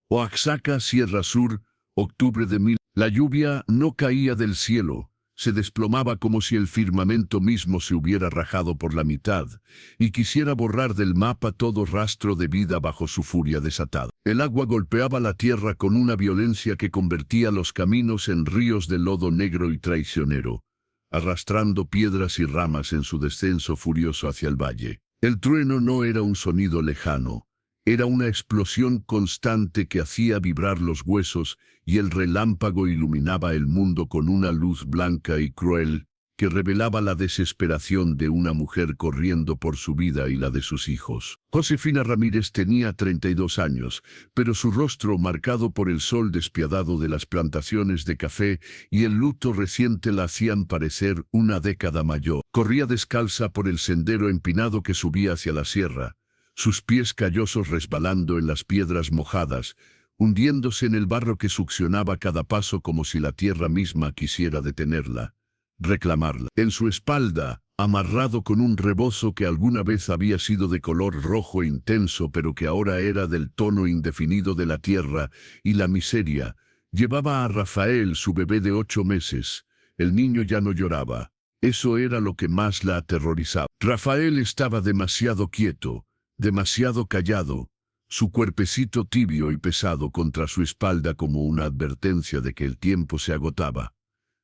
Oaxaca, Sierra Sur, octubre de 1000. La lluvia no caía del cielo, se desplomaba como si el firmamento mismo se hubiera rajado por la mitad, y quisiera borrar del mapa todo rastro de vida bajo su furia desatada. El agua golpeaba la tierra con una violencia que convertía los caminos en ríos de lodo negro y traicionero, arrastrando piedras y ramas en su descenso furioso hacia el valle. El trueno no era un sonido lejano, era una explosión constante que hacía vibrar los huesos, y el relámpago iluminaba el mundo con una luz blanca y cruel, que revelaba la desesperación de una mujer corriendo por su vida y la de sus hijos. Josefina Ramírez tenía 32 años, pero su rostro, marcado por el sol despiadado de las plantaciones de café y el luto reciente, la hacían parecer una década mayor. Corría descalza por el sendero empinado que subía hacia la sierra, sus pies callosos resbalando en las piedras mojadas, hundiéndose en el barro que succionaba cada paso como si la tierra misma quisiera detenerla, reclamarla. En su espalda, amarrado con un rebozo que alguna vez había sido de color rojo intenso pero que ahora era del tono indefinido de la tierra y la miseria, llevaba a Rafael, su bebé de 8 meses. El niño ya no lloraba. Eso era lo que más la aterrorizaba. Rafael estaba demasiado quieto, demasiado callado, su cuerpecito tibio y pesado contra su espalda como una advertencia de que el tiempo se agotaba.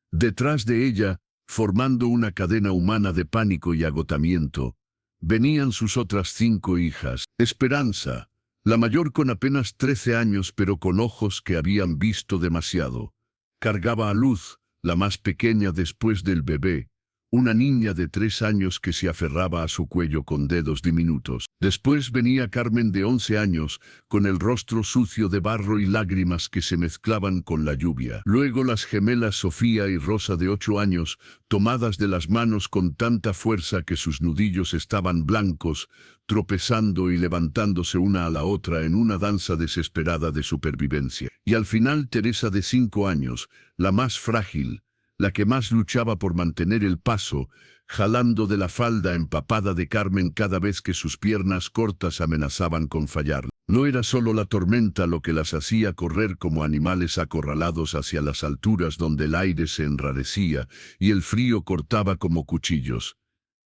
Detrás de ella, formando una cadena humana de pánico y agotamiento, venían sus otras 5 hijas. Esperanza, la mayor con apenas 13 años pero con ojos que habían visto demasiado, cargaba a Luz, la más pequeña después del bebé, una niña de 3 años que se aferraba a su cuello con dedos diminutos. Después venía Carmen de 11 años, con el rostro sucio de barro y lágrimas que se mezclaban con la lluvia. Luego las gemelas Sofía y Rosa de 8 años, tomadas de las manos con tanta fuerza que sus nudillos estaban blancos, tropezando y levantándose una a la otra en una danza desesperada de supervivencia. Y al final Teresa de 5 años, la más frágil, la que más luchaba por mantener el paso, jalando de la falda empapada de Carmen cada vez que sus piernas cortas amenazaban con fallar. No era solo la tormenta lo que las hacía correr como animales acorralados hacia las alturas donde el aire se enrarecía y el frío cortaba como cuchillos.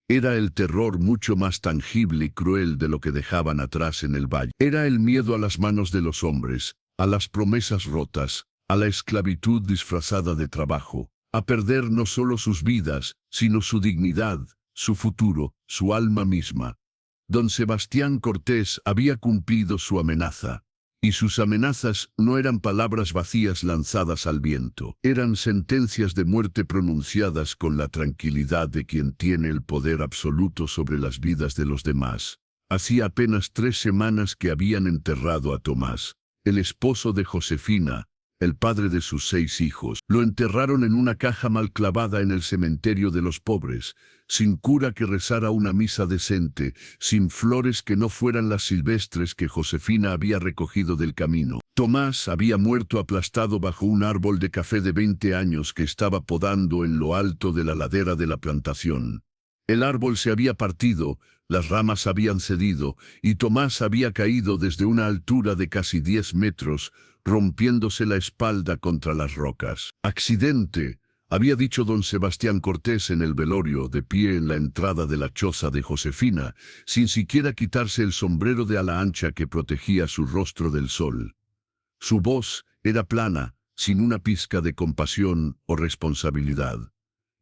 Era el terror mucho más tangible y cruel de lo que dejaban atrás en el valle. Era el miedo a las manos de los hombres, a las promesas rotas, a la esclavitud disfrazada de trabajo, a perder no solo sus vidas, sino su dignidad, su futuro, su alma misma. Don Sebastián Cortés había cumplido su amenaza, y sus amenazas no eran palabras vacías lanzadas al viento, eran sentencias de muerte pronunciadas con la tranquilidad de quien tiene el poder absoluto sobre las vidas de los demás. Hacía apenas 3 semanas que habían enterrado a Tomás, el esposo de Josefina, el padre de sus 6 hijos. Lo enterraron en una caja mal clavada en el cementerio de los pobres, sin cura que rezara una misa decente, sin flores que no fueran las silvestres que Josefina había recogido del camino. Tomás había muerto aplastado bajo un árbol de café de 20 años que estaba podando en lo alto de la ladera de la plantación. El árbol se había partido, las ramas habían cedido, y Tomás había caído desde una altura de casi 10 metros, rompiéndose la espalda contra las rocas. «Accidente», había dicho don Sebastián Cortés en el velorio, de pie en la entrada de la choza de Josefina, sin siquiera quitarse el sombrero de ala ancha que protegía su rostro del sol. Su voz era plana, sin una pizca de compasión o responsabilidad.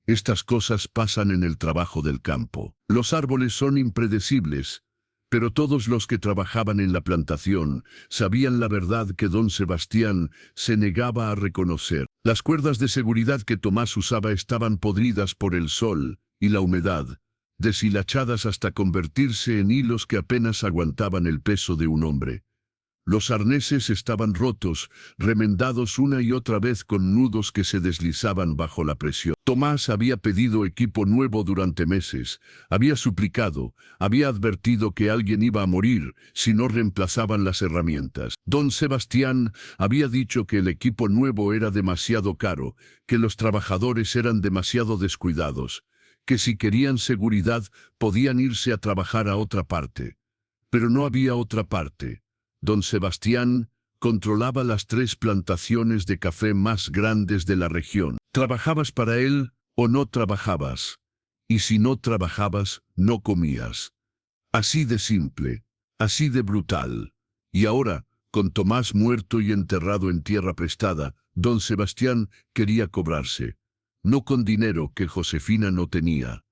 Estas cosas pasan en el trabajo del campo. Los árboles son impredecibles, pero todos los que trabajaban en la plantación sabían la verdad que don Sebastián se negaba a reconocer. Las cuerdas de seguridad que Tomás usaba estaban podridas por el sol y la humedad, deshilachadas hasta convertirse en hilos que apenas aguantaban el peso de un hombre. Los arneses estaban rotos, remendados una y otra vez con nudos que se deslizaban bajo la presión. Tomás había pedido equipo nuevo durante meses, había suplicado, había advertido que alguien iba a morir si no reemplazaban las herramientas. Don Sebastián había dicho que el equipo nuevo era demasiado caro, que los trabajadores eran demasiado descuidados, que si querían seguridad podían irse a trabajar a otra parte. Pero no había otra parte. Don Sebastián, controlaba las 3 plantaciones de café más grandes de la región. ¿Trabajabas para él o no trabajabas? Y si no trabajabas, no comías. Así de simple, así de brutal. Y ahora, con Tomás muerto y enterrado en tierra prestada, don Sebastián quería cobrarse. No con dinero que Josefina no tenía.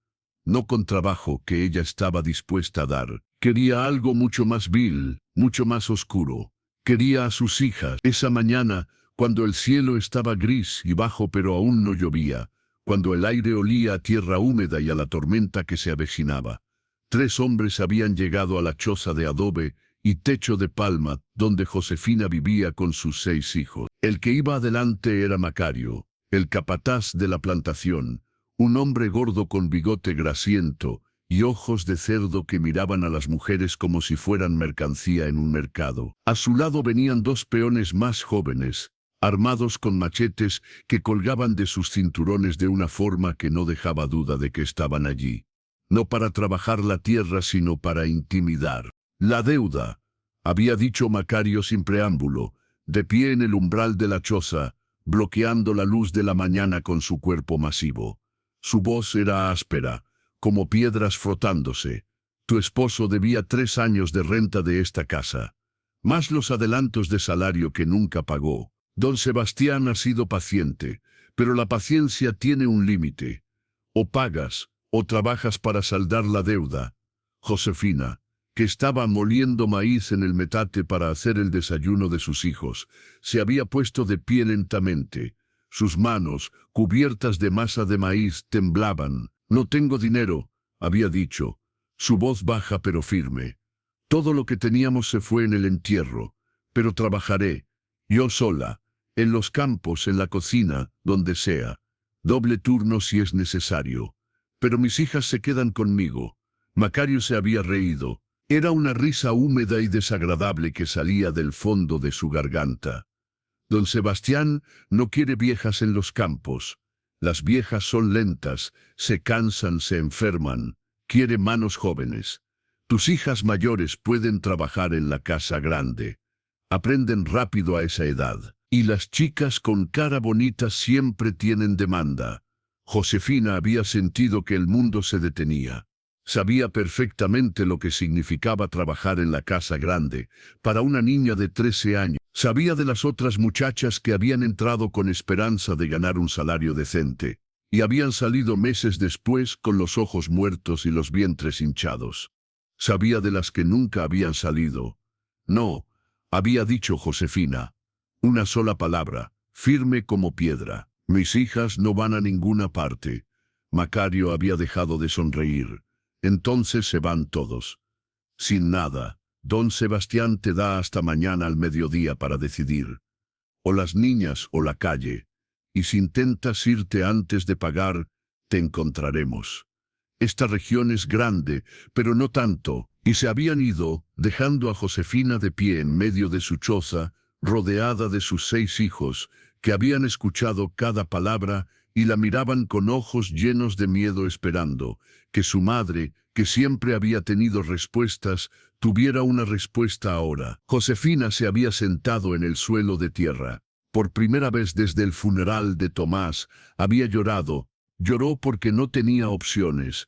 No con trabajo que ella estaba dispuesta a dar. Quería algo mucho más vil, mucho más oscuro. Quería a sus hijas. Esa mañana, cuando el cielo estaba gris y bajo pero aún no llovía, cuando el aire olía a tierra húmeda y a la tormenta que se avecinaba, 3 hombres habían llegado a la choza de adobe y techo de palma, donde Josefina vivía con sus 6 hijos. El que iba adelante era Macario, el capataz de la plantación, un hombre gordo con bigote grasiento y ojos de cerdo que miraban a las mujeres como si fueran mercancía en un mercado. A su lado venían 2 peones más jóvenes, armados con machetes que colgaban de sus cinturones de una forma que no dejaba duda de que estaban allí. No para trabajar la tierra, sino para intimidar. La deuda, había dicho Macario sin preámbulo, de pie en el umbral de la choza, bloqueando la luz de la mañana con su cuerpo masivo. Su voz era áspera, como piedras frotándose. Tu esposo debía 3 años de renta de esta casa, más los adelantos de salario que nunca pagó. Don Sebastián ha sido paciente, pero la paciencia tiene un límite. O pagas, o trabajas para saldar la deuda. Josefina, que estaba moliendo maíz en el metate para hacer el desayuno de sus hijos, se había puesto de pie lentamente. Sus manos, cubiertas de masa de maíz, temblaban. No tengo dinero, había dicho. Su voz baja pero firme. Todo lo que teníamos se fue en el entierro, pero trabajaré, yo sola, en los campos, en la cocina, donde sea. Doble turno si es necesario. Pero mis hijas se quedan conmigo. Macario se había reído. Era una risa húmeda y desagradable que salía del fondo de su garganta. Don Sebastián no quiere viejas en los campos. Las viejas son lentas, se cansan, se enferman. Quiere manos jóvenes. Tus hijas mayores pueden trabajar en la casa grande. Aprenden rápido a esa edad. Y las chicas con cara bonita siempre tienen demanda. Josefina había sentido que el mundo se detenía. Sabía perfectamente lo que significaba trabajar en la casa grande, para una niña de 13 años. Sabía de las otras muchachas que habían entrado con esperanza de ganar un salario decente, y habían salido meses después con los ojos muertos y los vientres hinchados. Sabía de las que nunca habían salido. No, había dicho Josefina. Una sola palabra, firme como piedra. Mis hijas no van a ninguna parte. Macario había dejado de sonreír. Entonces se van todos. Sin nada, don Sebastián te da hasta mañana al mediodía para decidir. O las niñas o la calle. Y si intentas irte antes de pagar, te encontraremos. Esta región es grande, pero no tanto. Y se habían ido, dejando a Josefina de pie en medio de su choza, rodeada de sus 6 hijos, que habían escuchado cada palabra y la miraban con ojos llenos de miedo esperando que su madre, que siempre había tenido respuestas, tuviera una respuesta ahora. Josefina se había sentado en el suelo de tierra. Por primera vez desde el funeral de Tomás, había llorado. Lloró porque no tenía opciones.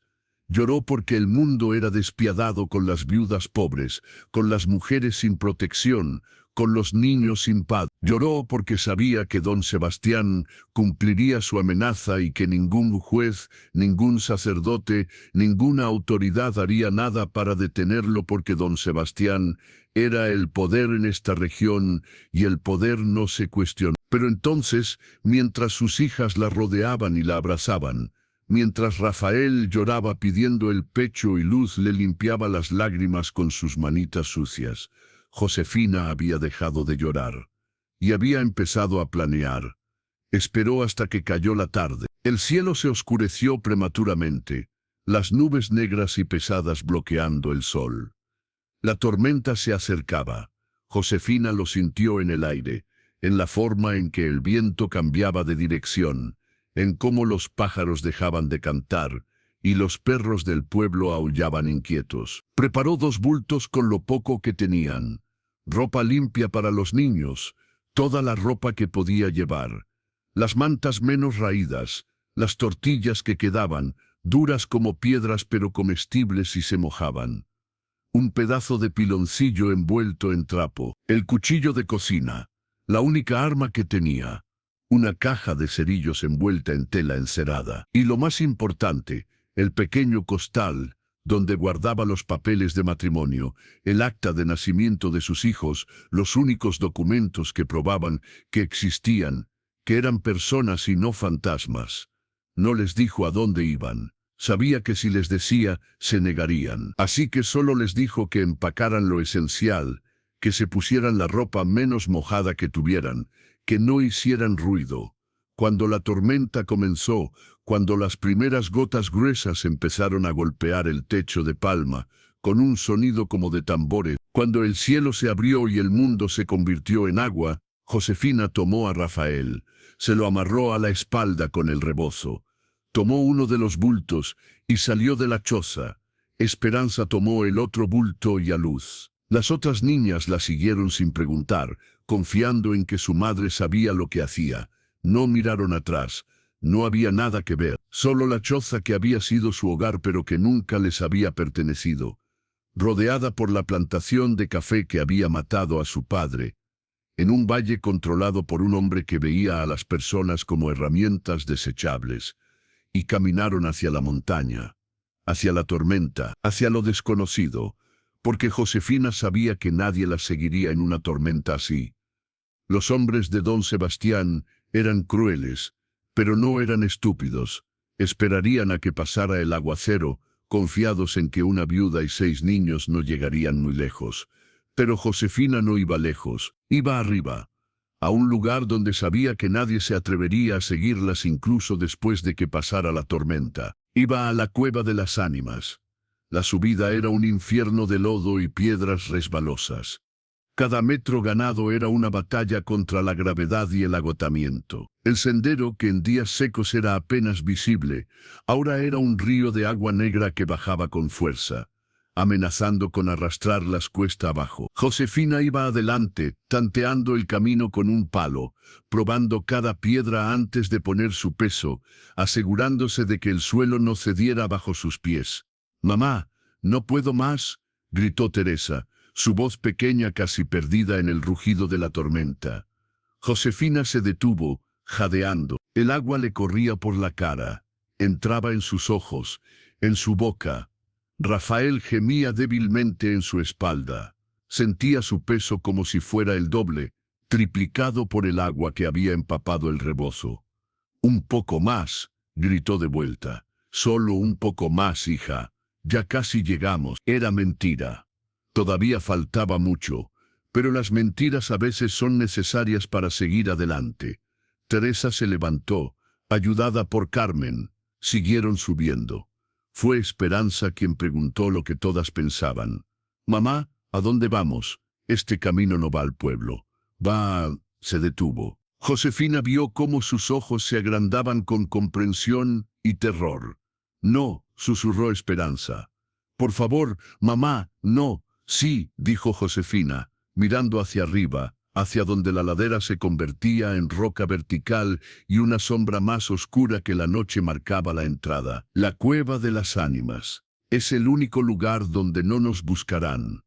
Lloró porque el mundo era despiadado con las viudas pobres, con las mujeres sin protección, con los niños sin padre. Lloró porque sabía que don Sebastián cumpliría su amenaza y que ningún juez, ningún sacerdote, ninguna autoridad haría nada para detenerlo porque don Sebastián era el poder en esta región y el poder no se cuestionó. Pero entonces, mientras sus hijas la rodeaban y la abrazaban, mientras Rafael lloraba pidiendo el pecho y Luz le limpiaba las lágrimas con sus manitas sucias, Josefina había dejado de llorar y había empezado a planear. Esperó hasta que cayó la tarde. El cielo se oscureció prematuramente, las nubes negras y pesadas bloqueando el sol. La tormenta se acercaba. Josefina lo sintió en el aire, en la forma en que el viento cambiaba de dirección, en cómo los pájaros dejaban de cantar y los perros del pueblo aullaban inquietos. Preparó 2 bultos con lo poco que tenían. ropa limpia para los niños, toda la ropa que podía llevar, las mantas menos raídas, las tortillas que quedaban, duras como piedras pero comestibles si se mojaban. Un pedazo de piloncillo envuelto en trapo, el cuchillo de cocina, la única arma que tenía, una caja de cerillos envuelta en tela encerada, y lo más importante, el pequeño costal, donde guardaba los papeles de matrimonio, el acta de nacimiento de sus hijos, los únicos documentos que probaban que existían, que eran personas y no fantasmas. No les dijo a dónde iban. Sabía que si les decía, se negarían. Así que solo les dijo que empacaran lo esencial, que se pusieran la ropa menos mojada que tuvieran, que no hicieran ruido. Cuando la tormenta comenzó, cuando las primeras gotas gruesas empezaron a golpear el techo de palma, con un sonido como de tambores, cuando el cielo se abrió y el mundo se convirtió en agua, Josefina tomó a Rafael, se lo amarró a la espalda con el rebozo. Tomó uno de los bultos y salió de la choza. Esperanza tomó el otro bulto y a Luz. Las otras niñas la siguieron sin preguntar, confiando en que su madre sabía lo que hacía. No miraron atrás. No había nada que ver, solo la choza que había sido su hogar pero que nunca les había pertenecido, rodeada por la plantación de café que había matado a su padre, en un valle controlado por un hombre que veía a las personas como herramientas desechables, y caminaron hacia la montaña, hacia la tormenta, hacia lo desconocido, porque Josefina sabía que nadie la seguiría en una tormenta así. Los hombres de don Sebastián eran crueles, pero no eran estúpidos. Esperarían a que pasara el aguacero, confiados en que una viuda y 6 niños no llegarían muy lejos. Pero Josefina no iba lejos, iba arriba, a un lugar donde sabía que nadie se atrevería a seguirlas incluso después de que pasara la tormenta. Iba a la cueva de las ánimas. La subida era un infierno de lodo y piedras resbalosas. Cada metro ganado era una batalla contra la gravedad y el agotamiento. El sendero, que en días secos era apenas visible, ahora era un río de agua negra que bajaba con fuerza, amenazando con arrastrarlas cuesta abajo. Josefina iba adelante, tanteando el camino con un palo, probando cada piedra antes de poner su peso, asegurándose de que el suelo no cediera bajo sus pies. «Mamá, no puedo más», gritó Teresa, su voz pequeña casi perdida en el rugido de la tormenta. Josefina se detuvo, jadeando. El agua le corría por la cara, entraba en sus ojos, en su boca. Rafael gemía débilmente en su espalda. Sentía su peso como si fuera el doble, triplicado por el agua que había empapado el rebozo. «Un poco más», gritó de vuelta. «Solo un poco más, hija. Ya casi llegamos». Era mentira. Todavía faltaba mucho, pero las mentiras a veces son necesarias para seguir adelante. Teresa se levantó, ayudada por Carmen. Siguieron subiendo. Fue Esperanza quien preguntó lo que todas pensaban. «Mamá, ¿a dónde vamos? Este camino no va al pueblo. Va...» Se detuvo. Josefina vio cómo sus ojos se agrandaban con comprensión y terror. «No», susurró Esperanza. «Por favor, mamá, no». «Sí», dijo Josefina, mirando hacia arriba, hacia donde la ladera se convertía en roca vertical y una sombra más oscura que la noche marcaba la entrada. «La cueva de las ánimas. Es el único lugar donde no nos buscarán».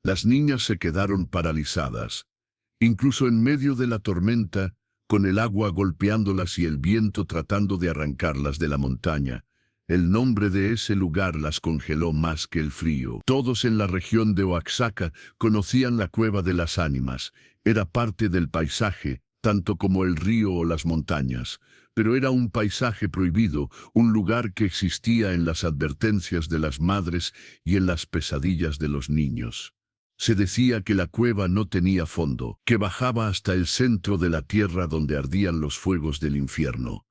Las niñas se quedaron paralizadas. Incluso en medio de la tormenta, con el agua golpeándolas y el viento tratando de arrancarlas de la montaña, el nombre de ese lugar las congeló más que el frío. Todos en la región de Oaxaca conocían la cueva de las ánimas. Era parte del paisaje, tanto como el río o las montañas. Pero era un paisaje prohibido, un lugar que existía en las advertencias de las madres y en las pesadillas de los niños. Se decía que la cueva no tenía fondo, que bajaba hasta el centro de la tierra donde ardían los fuegos del infierno.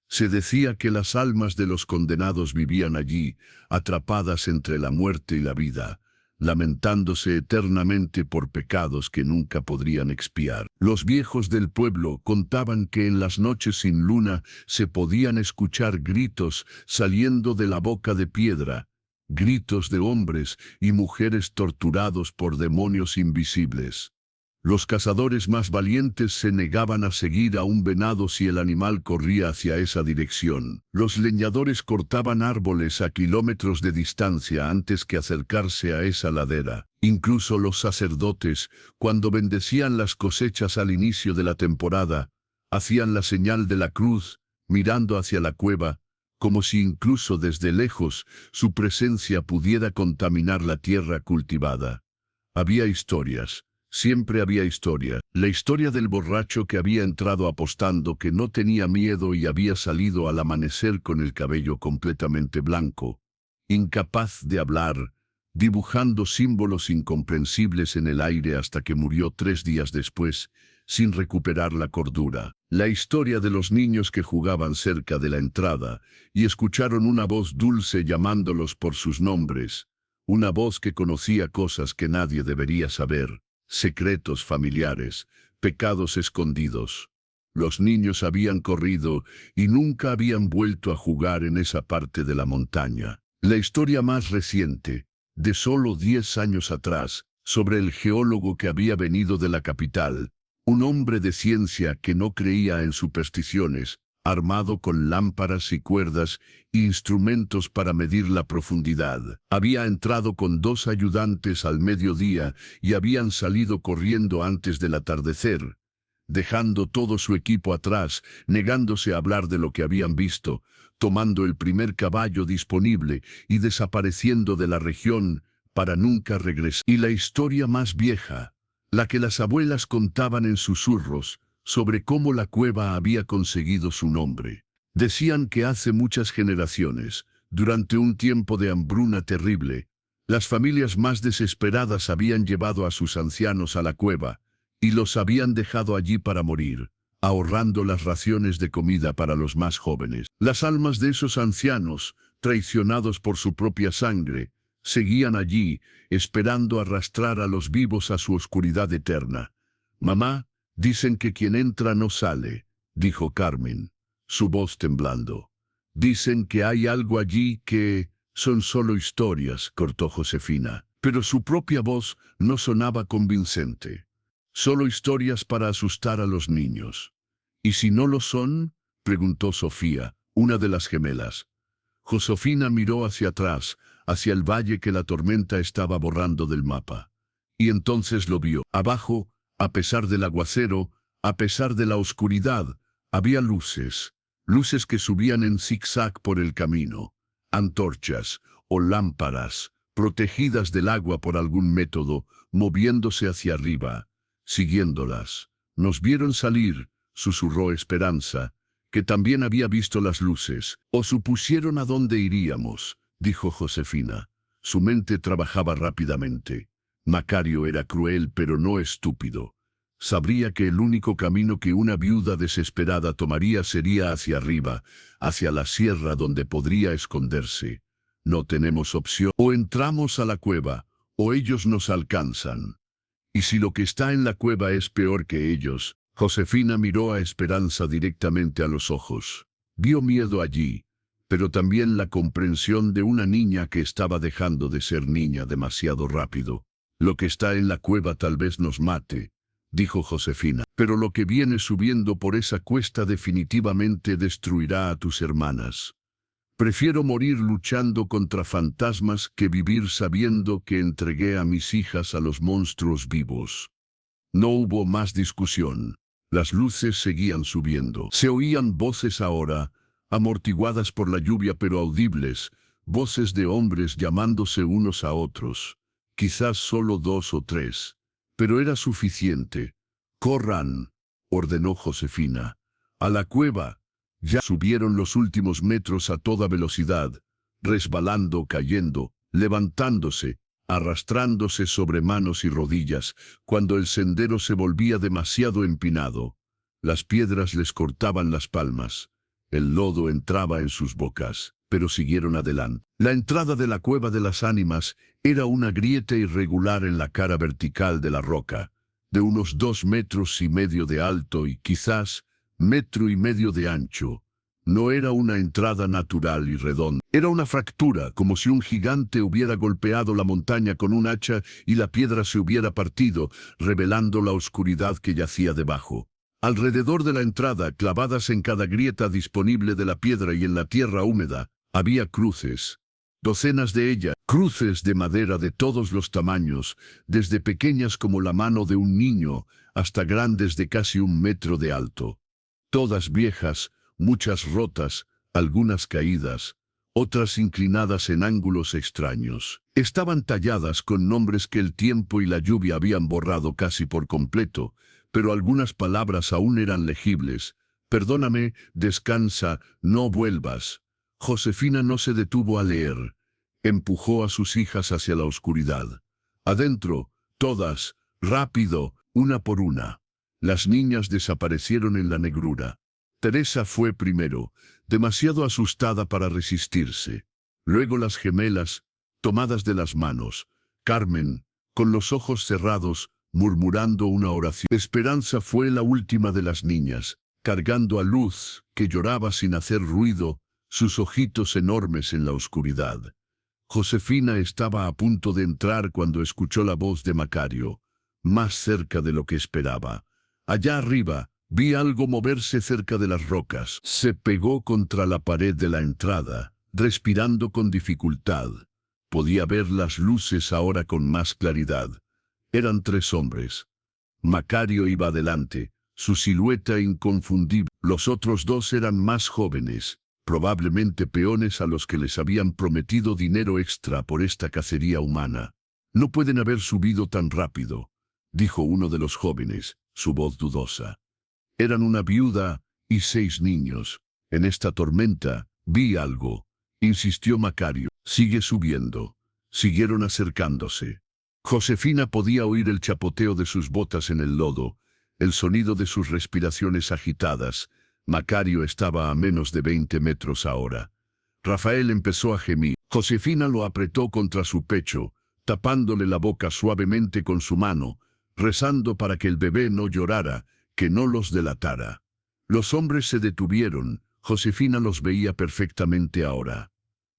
Se decía que las almas de los condenados vivían allí, atrapadas entre la muerte y la vida, lamentándose eternamente por pecados que nunca podrían expiar. Los viejos del pueblo contaban que en las noches sin luna se podían escuchar gritos saliendo de la boca de piedra, gritos de hombres y mujeres torturados por demonios invisibles. Los cazadores más valientes se negaban a seguir a un venado si el animal corría hacia esa dirección. Los leñadores cortaban árboles a kilómetros de distancia antes que acercarse a esa ladera. Incluso los sacerdotes, cuando bendecían las cosechas al inicio de la temporada, hacían la señal de la cruz, mirando hacia la cueva, como si incluso desde lejos su presencia pudiera contaminar la tierra cultivada. Había historias. Siempre había historia. La historia del borracho que había entrado apostando, que no tenía miedo y había salido al amanecer con el cabello completamente blanco, incapaz de hablar, dibujando símbolos incomprensibles en el aire hasta que murió 3 días después, sin recuperar la cordura. La historia de los niños que jugaban cerca de la entrada y escucharon una voz dulce llamándolos por sus nombres, una voz que conocía cosas que nadie debería saber. Secretos familiares, pecados escondidos. Los niños habían corrido y nunca habían vuelto a jugar en esa parte de la montaña. La historia más reciente, de solo 10 años atrás, sobre el geólogo que había venido de la capital, un hombre de ciencia que no creía en supersticiones, armado con lámparas y cuerdas e instrumentos para medir la profundidad. Había entrado con 2 ayudantes al mediodía y habían salido corriendo antes del atardecer, dejando todo su equipo atrás, negándose a hablar de lo que habían visto, tomando el primer caballo disponible y desapareciendo de la región para nunca regresar. Y la historia más vieja, la que las abuelas contaban en susurros, sobre cómo la cueva había conseguido su nombre. Decían que hace muchas generaciones, durante un tiempo de hambruna terrible, las familias más desesperadas habían llevado a sus ancianos a la cueva y los habían dejado allí para morir, ahorrando las raciones de comida para los más jóvenes. Las almas de esos ancianos, traicionados por su propia sangre, seguían allí, esperando arrastrar a los vivos a su oscuridad eterna. «Mamá, dicen que quien entra no sale», dijo Carmen, su voz temblando. «Dicen que hay algo allí que son solo historias», cortó Josefina. Pero su propia voz no sonaba convincente. «Solo historias para asustar a los niños». «¿Y si no lo son?», preguntó Sofía, una de las gemelas. Josefina miró hacia atrás, hacia el valle que la tormenta estaba borrando del mapa. Y entonces lo vio. Abajo, a pesar del aguacero, a pesar de la oscuridad, había luces, luces que subían en zigzag por el camino, antorchas o lámparas, protegidas del agua por algún método, moviéndose hacia arriba, siguiéndolas. «Nos vieron salir», susurró Esperanza, que también había visto las luces. «O supusieron a dónde iríamos», dijo Josefina. Su mente trabajaba rápidamente. Macario era cruel pero no estúpido. Sabría que el único camino que una viuda desesperada tomaría sería hacia arriba, hacia la sierra donde podría esconderse. «No tenemos opción. O entramos a la cueva, o ellos nos alcanzan. Y si lo que está en la cueva es peor que ellos». Josefina miró a Esperanza directamente a los ojos. Vio miedo allí, pero también la comprensión de una niña que estaba dejando de ser niña demasiado rápido. «Lo que está en la cueva tal vez nos mate», dijo Josefina, «pero lo que viene subiendo por esa cuesta definitivamente destruirá a tus hermanas. Prefiero morir luchando contra fantasmas que vivir sabiendo que entregué a mis hijas a los monstruos vivos». No hubo más discusión. Las luces seguían subiendo. Se oían voces ahora, amortiguadas por la lluvia pero audibles, voces de hombres llamándose unos a otros. Quizás solo 2 o 3, pero era suficiente. «Corran», ordenó Josefina. «A la cueva». Ya subieron los últimos metros a toda velocidad, resbalando, cayendo, levantándose, arrastrándose sobre manos y rodillas, cuando el sendero se volvía demasiado empinado. Las piedras les cortaban las palmas. El lodo entraba en sus bocas, pero siguieron adelante. La entrada de la cueva de las ánimas era una grieta irregular en la cara vertical de la roca, de unos 2,5 metros de alto y quizás 1,5 metros de ancho. No era una entrada natural y redonda. Era una fractura, como si un gigante hubiera golpeado la montaña con un hacha y la piedra se hubiera partido, revelando la oscuridad que yacía debajo. Alrededor de la entrada, clavadas en cada grieta disponible de la piedra y en la tierra húmeda, había cruces. Docenas de ellas, cruces de madera de todos los tamaños, desde pequeñas como la mano de un niño, hasta grandes de casi 1 metro de alto. Todas viejas, muchas rotas, algunas caídas, otras inclinadas en ángulos extraños. Estaban talladas con nombres que el tiempo y la lluvia habían borrado casi por completo, pero algunas palabras aún eran legibles. Perdóname, descansa, no vuelvas. Josefina no se detuvo a leer. Empujó a sus hijas hacia la oscuridad. Adentro, todas, rápido, una por una. Las niñas desaparecieron en la negrura. Teresa fue primero, demasiado asustada para resistirse. Luego las gemelas, tomadas de las manos. Carmen, con los ojos cerrados, murmurando una oración. Esperanza fue la última de las niñas, cargando a Luz, que lloraba sin hacer ruido, sus ojitos enormes en la oscuridad. Josefina estaba a punto de entrar cuando escuchó la voz de Macario, más cerca de lo que esperaba. Allá arriba, vi algo moverse cerca de las rocas. Se pegó contra la pared de la entrada, respirando con dificultad. Podía ver las luces ahora con más claridad. Eran 3 hombres. Macario iba adelante, su silueta inconfundible. Los otros 2 eran más jóvenes, probablemente peones a los que les habían prometido dinero extra por esta cacería humana. No pueden haber subido tan rápido, dijo uno de los jóvenes, su voz dudosa. Eran una viuda y 6 niños. En esta tormenta, vi algo, insistió Macario. Sigue subiendo. Siguieron acercándose. Josefina podía oír el chapoteo de sus botas en el lodo, el sonido de sus respiraciones agitadas. Macario estaba a menos de 20 metros ahora. Rafael empezó a gemir. Josefina lo apretó contra su pecho, tapándole la boca suavemente con su mano, rezando para que el bebé no llorara, que no los delatara. Los hombres se detuvieron. Josefina los veía perfectamente ahora.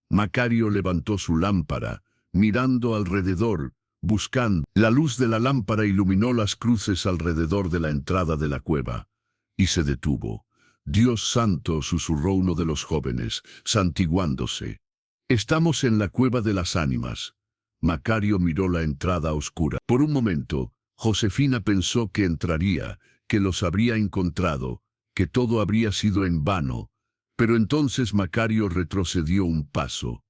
Macario levantó su lámpara, mirando alrededor, buscando. La luz de la lámpara iluminó las cruces alrededor de la entrada de la cueva, y se detuvo. Dios santo, susurró uno de los jóvenes, santiguándose. Estamos en la cueva de las ánimas. Macario miró la entrada oscura. Por un momento, Josefina pensó que entraría, que los habría encontrado, que todo habría sido en vano. Pero entonces Macario retrocedió un paso.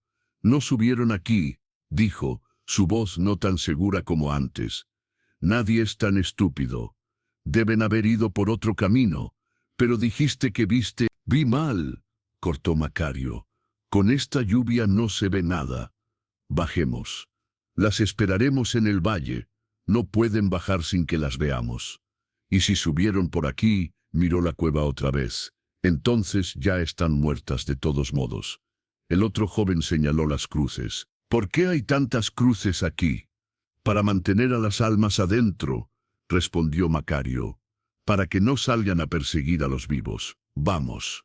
No subieron aquí, dijo, su voz no tan segura como antes. Nadie es tan estúpido. Deben haber ido por otro camino. Pero dijiste que viste. Vi mal, cortó Macario. Con esta lluvia no se ve nada. Bajemos. Las esperaremos en el valle. No pueden bajar sin que las veamos. Y si subieron por aquí, miró la cueva otra vez. Entonces ya están muertas de todos modos. El otro joven señaló las cruces. ¿Por qué hay tantas cruces aquí? Para mantener a las almas adentro, respondió Macario. Para que no salgan a perseguir a los vivos. Vamos.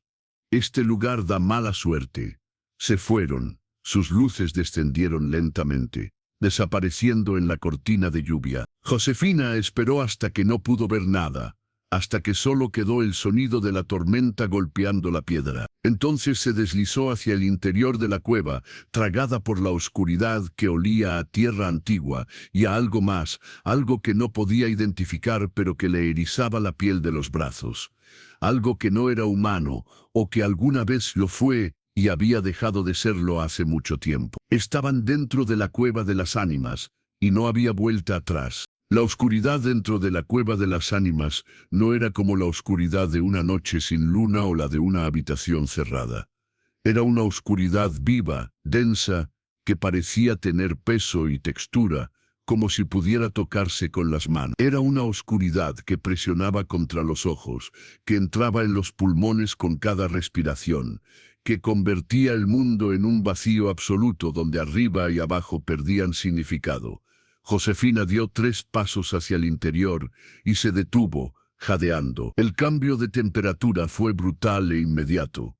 Este lugar da mala suerte. Se fueron. Sus luces descendieron lentamente, desapareciendo en la cortina de lluvia. Josefina esperó hasta que no pudo ver nada, hasta que solo quedó el sonido de la tormenta golpeando la piedra. Entonces se deslizó hacia el interior de la cueva, tragada por la oscuridad que olía a tierra antigua y a algo más, algo que no podía identificar pero que le erizaba la piel de los brazos. Algo que no era humano, o que alguna vez lo fue y había dejado de serlo hace mucho tiempo. Estaban dentro de la cueva de las ánimas, y no había vuelta atrás. La oscuridad dentro de la cueva de las ánimas no era como la oscuridad de una noche sin luna o la de una habitación cerrada. Era una oscuridad viva, densa, que parecía tener peso y textura, como si pudiera tocarse con las manos. Era una oscuridad que presionaba contra los ojos, que entraba en los pulmones con cada respiración, que convertía el mundo en un vacío absoluto donde arriba y abajo perdían significado. Josefina dio 3 pasos hacia el interior y se detuvo, jadeando. El cambio de temperatura fue brutal e inmediato.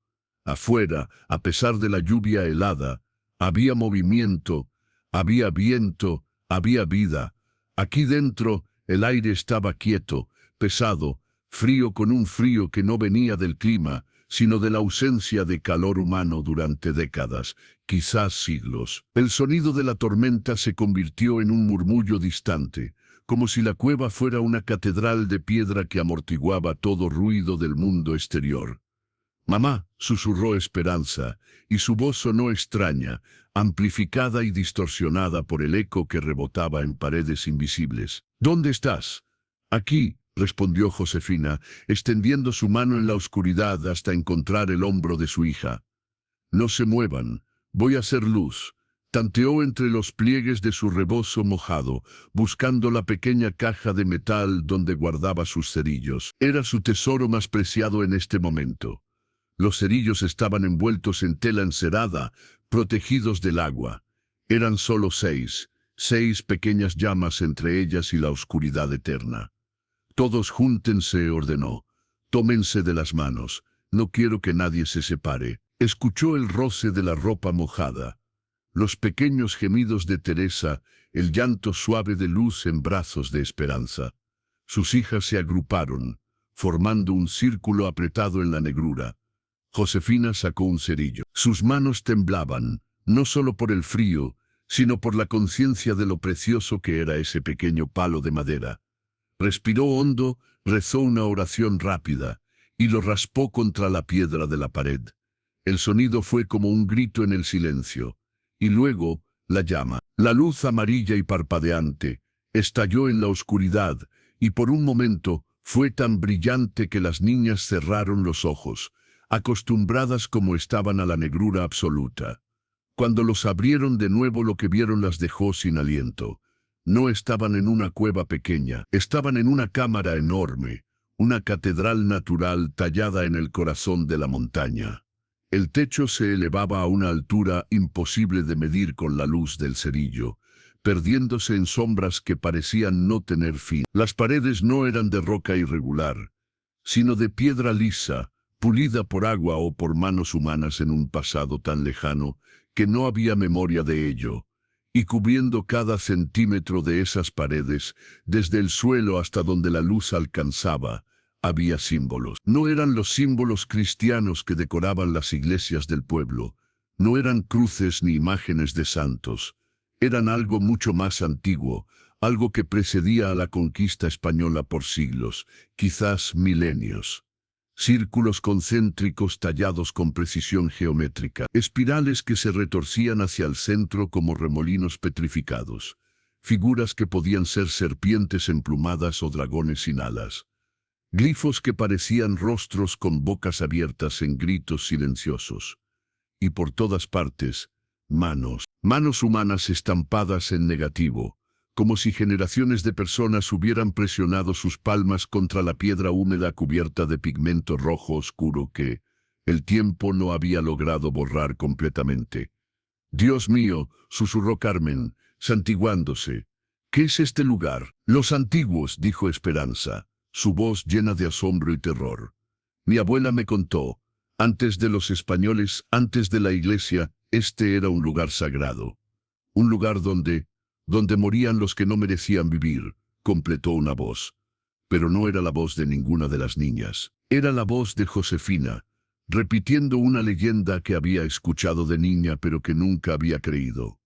Afuera, a pesar de la lluvia helada, había movimiento, había viento, había vida. Aquí dentro, el aire estaba quieto, pesado, frío, con un frío que no venía del clima, sino de la ausencia de calor humano durante décadas, quizás siglos. El sonido de la tormenta se convirtió en un murmullo distante, como si la cueva fuera una catedral de piedra que amortiguaba todo ruido del mundo exterior. «Mamá», susurró Esperanza, y su voz sonó extraña, amplificada y distorsionada por el eco que rebotaba en paredes invisibles. «¿Dónde estás?» «Aquí», respondió Josefina, extendiendo su mano en la oscuridad hasta encontrar el hombro de su hija. «No se muevan, voy a hacer luz». Tanteó entre los pliegues de su rebozo mojado, buscando la pequeña caja de metal donde guardaba sus cerillos. Era su tesoro más preciado en este momento. Los cerillos estaban envueltos en tela encerada, protegidos del agua. Eran solo 6 pequeñas llamas entre ellas y la oscuridad eterna. «Todos júntense», ordenó. «Tómense de las manos. No quiero que nadie se separe». Escuchó el roce de la ropa mojada, los pequeños gemidos de Teresa, el llanto suave de Luz en brazos de Esperanza. Sus hijas se agruparon, formando un círculo apretado en la negrura. Josefina sacó un cerillo. Sus manos temblaban, no solo por el frío, sino por la conciencia de lo precioso que era ese pequeño palo de madera. Respiró hondo, rezó una oración rápida, y lo raspó contra la piedra de la pared. El sonido fue como un grito en el silencio, y luego la llama. La luz amarilla y parpadeante estalló en la oscuridad, y por un momento fue tan brillante que las niñas cerraron los ojos, acostumbradas como estaban a la negrura absoluta. Cuando los abrieron de nuevo, lo que vieron las dejó sin aliento. No estaban en una cueva pequeña, estaban en una cámara enorme, una catedral natural tallada en el corazón de la montaña. El techo se elevaba a una altura imposible de medir con la luz del cerillo, perdiéndose en sombras que parecían no tener fin. Las paredes no eran de roca irregular, sino de piedra lisa, pulida por agua o por manos humanas en un pasado tan lejano que no había memoria de ello, y cubriendo cada centímetro de esas paredes, desde el suelo hasta donde la luz alcanzaba, había símbolos. No eran los símbolos cristianos que decoraban las iglesias del pueblo, no eran cruces ni imágenes de santos, eran algo mucho más antiguo, algo que precedía a la conquista española por siglos, quizás milenios. Círculos concéntricos tallados con precisión geométrica, espirales que se retorcían hacia el centro como remolinos petrificados, figuras que podían ser serpientes emplumadas o dragones sin alas. Glifos que parecían rostros con bocas abiertas en gritos silenciosos. Y por todas partes, manos humanas estampadas en negativo, como si generaciones de personas hubieran presionado sus palmas contra la piedra húmeda cubierta de pigmento rojo oscuro que el tiempo no había logrado borrar completamente. «Dios mío», susurró Carmen, santiguándose. «¿Qué es este lugar?» «Los antiguos», dijo Esperanza, su voz llena de asombro y terror. «Mi abuela me contó, antes de los españoles, antes de la iglesia, este era un lugar sagrado. Un lugar donde morían los que no merecían vivir», completó una voz. Pero no era la voz de ninguna de las niñas. Era la voz de Josefina, repitiendo una leyenda que había escuchado de niña pero que nunca había creído.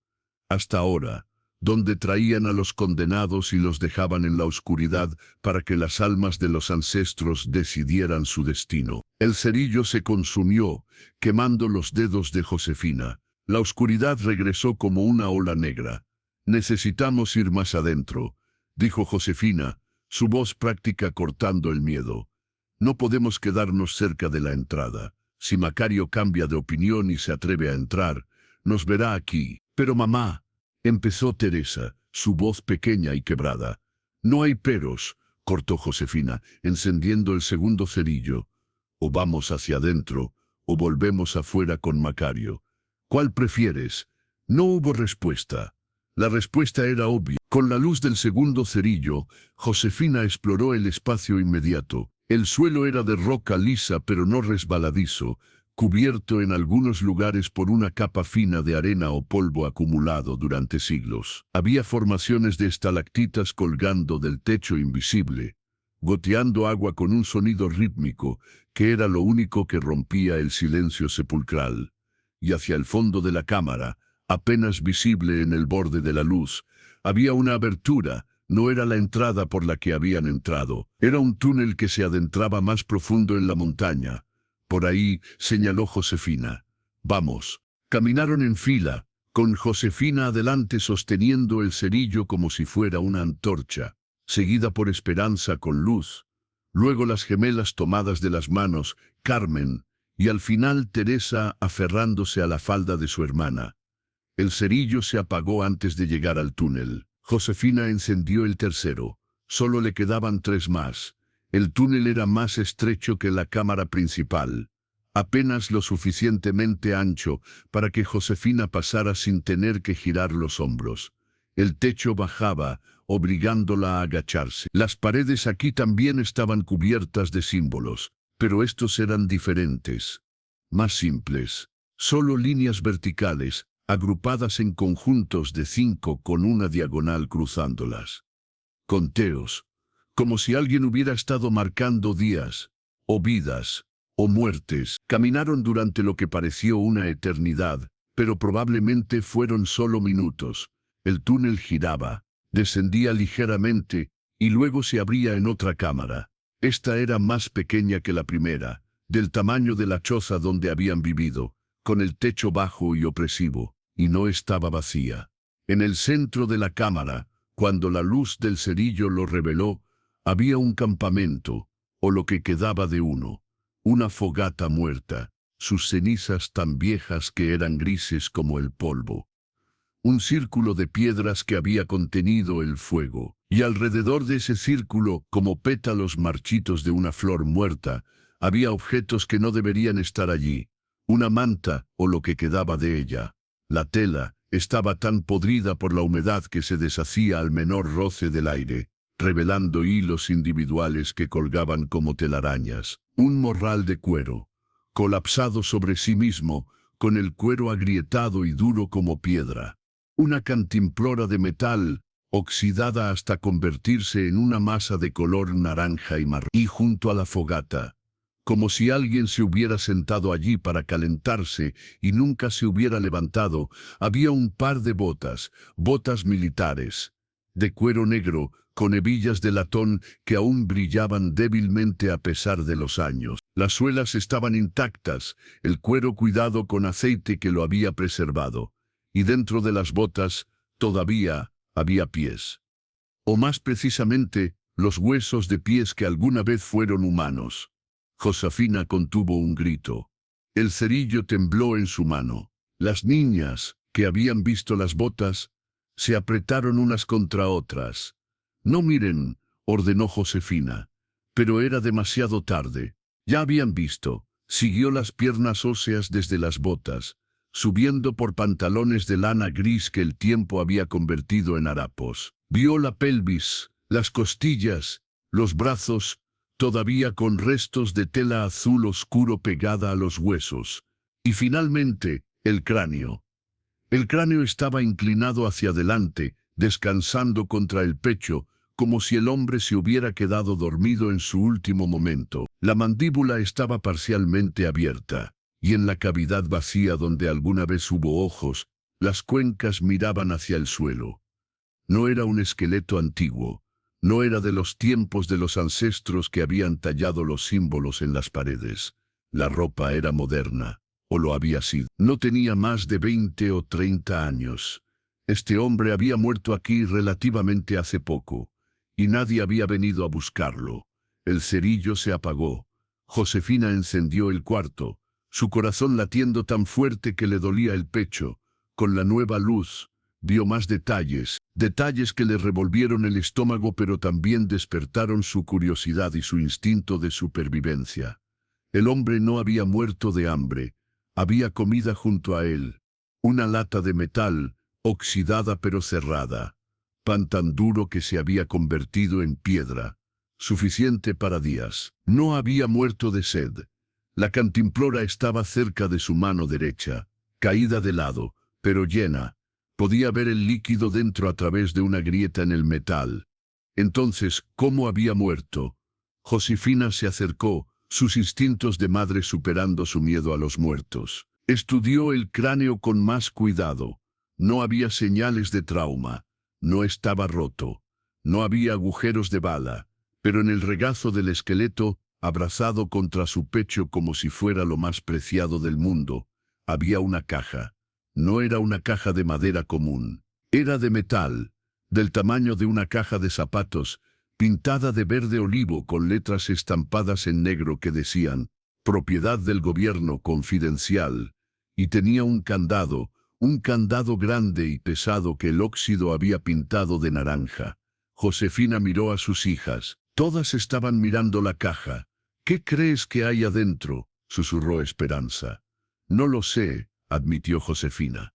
Hasta ahora, donde traían a los condenados y los dejaban en la oscuridad para que las almas de los ancestros decidieran su destino. El cerillo se consumió, quemando los dedos de Josefina. La oscuridad regresó como una ola negra. «Necesitamos ir más adentro», dijo Josefina, su voz práctica cortando el miedo. «No podemos quedarnos cerca de la entrada. Si Macario cambia de opinión y se atreve a entrar, nos verá aquí». «Pero mamá», empezó Teresa, su voz pequeña y quebrada. «No hay peros», cortó Josefina, encendiendo el segundo cerillo. «O vamos hacia adentro, o volvemos afuera con Macario. ¿Cuál prefieres?» No hubo respuesta. La respuesta era obvia. Con la luz del segundo cerillo, Josefina exploró el espacio inmediato. El suelo era de roca lisa pero no resbaladizo, cubierto en algunos lugares por una capa fina de arena o polvo acumulado durante siglos. Había formaciones de estalactitas colgando del techo invisible, goteando agua con un sonido rítmico que era lo único que rompía el silencio sepulcral. Y hacia el fondo de la cámara, apenas visible en el borde de la luz, había una abertura. No era la entrada por la que habían entrado, era un túnel que se adentraba más profundo en la montaña. Por ahí, señaló Josefina. Vamos. Caminaron en fila, con Josefina adelante sosteniendo el cerillo como si fuera una antorcha, seguida por Esperanza con Luz. Luego las gemelas tomadas de las manos, Carmen, y al final Teresa aferrándose a la falda de su hermana. El cerillo se apagó antes de llegar al túnel. Josefina encendió el tercero. Solo le quedaban 3 más. El túnel era más estrecho que la cámara principal, apenas lo suficientemente ancho para que Josefina pasara sin tener que girar los hombros. El techo bajaba, obligándola a agacharse. Las paredes aquí también estaban cubiertas de símbolos, pero estos eran diferentes, más simples. Solo líneas verticales, agrupadas en conjuntos de 5 con una diagonal cruzándolas. Conteos, como si alguien hubiera estado marcando días, o vidas, o muertes. Caminaron durante lo que pareció una eternidad, pero probablemente fueron solo minutos. El túnel giraba, descendía ligeramente, y luego se abría en otra cámara. Esta era más pequeña que la primera, del tamaño de la choza donde habían vivido, con el techo bajo y opresivo, y no estaba vacía. En el centro de la cámara, cuando la luz del cerillo lo reveló, había un campamento, o lo que quedaba de uno, una fogata muerta, sus cenizas tan viejas que eran grises como el polvo. Un círculo de piedras que había contenido el fuego, y alrededor de ese círculo, como pétalos marchitos de una flor muerta, había objetos que no deberían estar allí, una manta o lo que quedaba de ella. La tela estaba tan podrida por la humedad que se deshacía al menor roce del aire, revelando hilos individuales que colgaban como telarañas. Un morral de cuero, colapsado sobre sí mismo, con el cuero agrietado y duro como piedra. Una cantimplora de metal, oxidada hasta convertirse en una masa de color naranja y marrón. Y junto a la fogata, como si alguien se hubiera sentado allí para calentarse y nunca se hubiera levantado, había un par de botas, botas militares, de cuero negro, con hebillas de latón que aún brillaban débilmente a pesar de los años. Las suelas estaban intactas, el cuero cuidado con aceite que lo había preservado, y dentro de las botas todavía había pies. O más precisamente, los huesos de pies que alguna vez fueron humanos. Josefina contuvo un grito. El cerillo tembló en su mano. Las niñas, que habían visto las botas, se apretaron unas contra otras. «No miren», ordenó Josefina. Pero era demasiado tarde. Ya habían visto. Siguió las piernas óseas desde las botas, subiendo por pantalones de lana gris que el tiempo había convertido en harapos. Vio la pelvis, las costillas, los brazos, todavía con restos de tela azul oscuro pegada a los huesos. Y finalmente, el cráneo. El cráneo estaba inclinado hacia adelante, descansando contra el pecho, como si el hombre se hubiera quedado dormido en su último momento. La mandíbula estaba parcialmente abierta, y en la cavidad vacía donde alguna vez hubo ojos, las cuencas miraban hacia el suelo. No era un esqueleto antiguo, no era de los tiempos de los ancestros que habían tallado los símbolos en las paredes. La ropa era moderna, o lo había sido. No tenía más de 20 o 30 años. Este hombre había muerto aquí relativamente hace poco, y nadie había venido a buscarlo. El cerillo se apagó. Josefina encendió el cuarto, su corazón latiendo tan fuerte que le dolía el pecho. Con la nueva luz, vio más detalles, detalles que le revolvieron el estómago pero también despertaron su curiosidad y su instinto de supervivencia. El hombre no había muerto de hambre, había comida junto a él. Una lata de metal, oxidada pero cerrada. Pan tan duro que se había convertido en piedra. Suficiente para días. No había muerto de sed. La cantimplora estaba cerca de su mano derecha, caída de lado, pero llena. Podía ver el líquido dentro a través de una grieta en el metal. Entonces, ¿cómo había muerto? Josefina se acercó, sus instintos de madre superando su miedo a los muertos. Estudió el cráneo con más cuidado. No había señales de trauma. No estaba roto. No había agujeros de bala. Pero en el regazo del esqueleto, abrazado contra su pecho como si fuera lo más preciado del mundo, había una caja. No era una caja de madera común. Era de metal, del tamaño de una caja de zapatos, pintada de verde olivo con letras estampadas en negro que decían «Propiedad del gobierno confidencial», y tenía un candado grande y pesado que el óxido había pintado de naranja. Josefina miró a sus hijas. Todas estaban mirando la caja. «¿Qué crees que hay adentro?», susurró Esperanza. «No lo sé», admitió Josefina.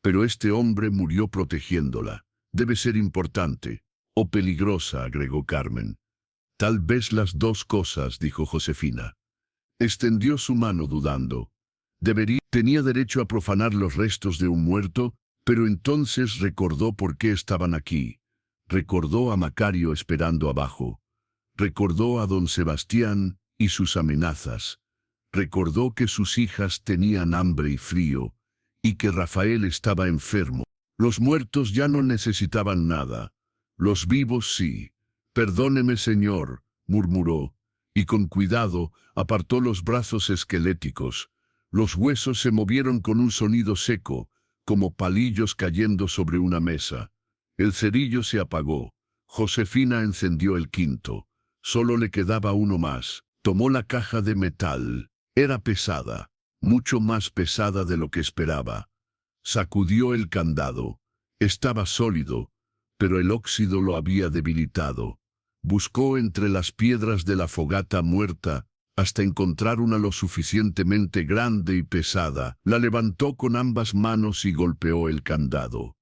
«Pero este hombre murió protegiéndola. Debe ser importante. O peligrosa», agregó Carmen. «Tal vez las dos cosas», dijo Josefina. Extendió su mano dudando. Tenía derecho a profanar los restos de un muerto, pero entonces recordó por qué estaban aquí. Recordó a Macario esperando abajo. Recordó a don Sebastián y sus amenazas. Recordó que sus hijas tenían hambre y frío, y que Rafael estaba enfermo. Los muertos ya no necesitaban nada. Los vivos sí. «Perdóneme, señor», murmuró, y con cuidado apartó los brazos esqueléticos. Los huesos se movieron con un sonido seco, como palillos cayendo sobre una mesa. El cerillo se apagó. Josefina encendió el quinto. Solo le quedaba uno más. Tomó la caja de metal. Era pesada, mucho más pesada de lo que esperaba. Sacudió el candado. Estaba sólido, pero el óxido lo había debilitado. Buscó entre las piedras de la fogata muerta hasta encontrar una lo suficientemente grande y pesada. La levantó con ambas manos y golpeó el candado.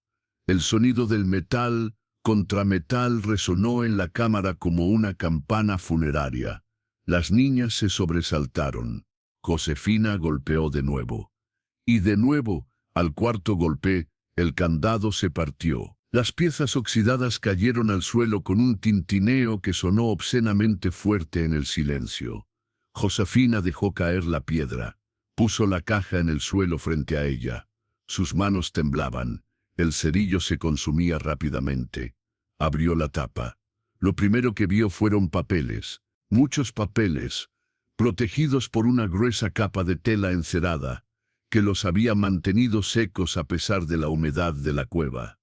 El sonido del metal contra metal resonó en la cámara como una campana funeraria. Las niñas se sobresaltaron. Josefina golpeó de nuevo. Y de nuevo, al cuarto golpe, el candado se partió. Las piezas oxidadas cayeron al suelo con un tintineo que sonó obscenamente fuerte en el silencio. Josefina dejó caer la piedra. Puso la caja en el suelo frente a ella. Sus manos temblaban. El cerillo se consumía rápidamente. Abrió la tapa. Lo primero que vio fueron papeles. Muchos papeles, protegidos por una gruesa capa de tela encerada, que los había mantenido secos a pesar de la humedad de la cueva.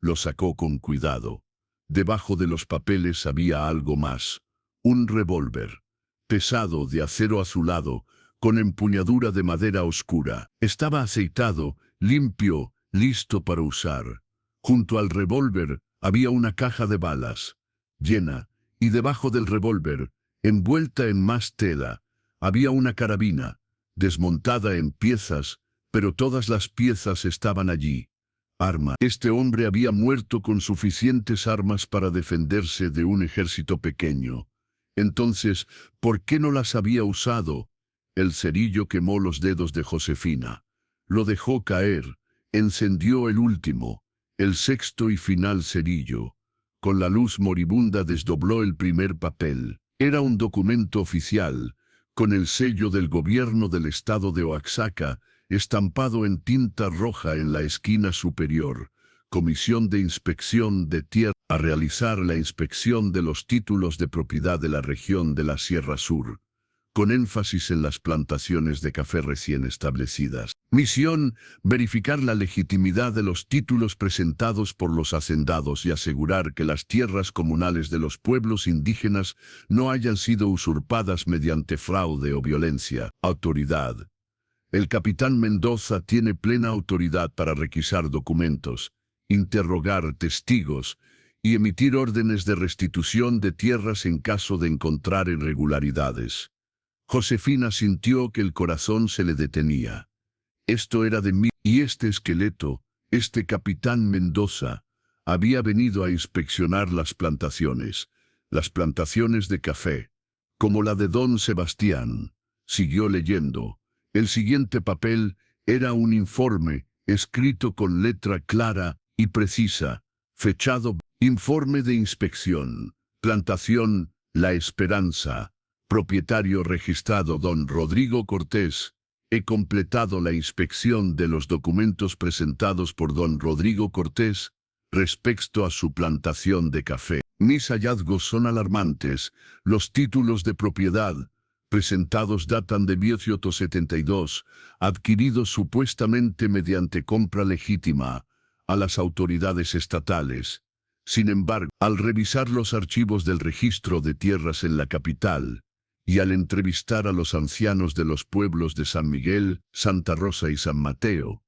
Los sacó con cuidado. Debajo de los papeles había algo más. Un revólver, pesado, de acero azulado, con empuñadura de madera oscura. Estaba aceitado, limpio, listo para usar. Junto al revólver había una caja de balas, llena, y debajo del revólver, envuelta en más tela, había una carabina, desmontada en piezas, pero todas las piezas estaban allí. Arma. Este hombre había muerto con suficientes armas para defenderse de un ejército pequeño. Entonces, ¿por qué no las había usado? El cerillo quemó los dedos de Josefina. Lo dejó caer. Encendió el último, el sexto y final cerillo. Con la luz moribunda desdobló el primer papel. Era un documento oficial, con el sello del gobierno del estado de Oaxaca, estampado en tinta roja en la esquina superior. Comisión de Inspección de Tierra a realizar la inspección de los títulos de propiedad de la región de la Sierra Sur, con énfasis en las plantaciones de café recién establecidas. Misión: verificar la legitimidad de los títulos presentados por los hacendados y asegurar que las tierras comunales de los pueblos indígenas no hayan sido usurpadas mediante fraude o violencia. Autoridad: el capitán Mendoza tiene plena autoridad para requisar documentos, interrogar testigos y emitir órdenes de restitución de tierras en caso de encontrar irregularidades. Josefina sintió que el corazón se le detenía. Esto era de mí, y este esqueleto, este capitán Mendoza, había venido a inspeccionar las plantaciones de café, como la de don Sebastián. Siguió leyendo. El siguiente papel era un informe, escrito con letra clara y precisa, fechado Informe de Inspección. Plantación La Esperanza. Propietario registrado Don Rodrigo Cortés. He completado la inspección de los documentos presentados por Don Rodrigo Cortés respecto a su plantación de café. Mis hallazgos son alarmantes. Los títulos de propiedad presentados datan de 1872, adquiridos supuestamente mediante compra legítima a las autoridades estatales. Sin embargo, al revisar los archivos del registro de tierras en la capital, y al entrevistar a los ancianos de los pueblos de San Miguel, Santa Rosa y San Mateo,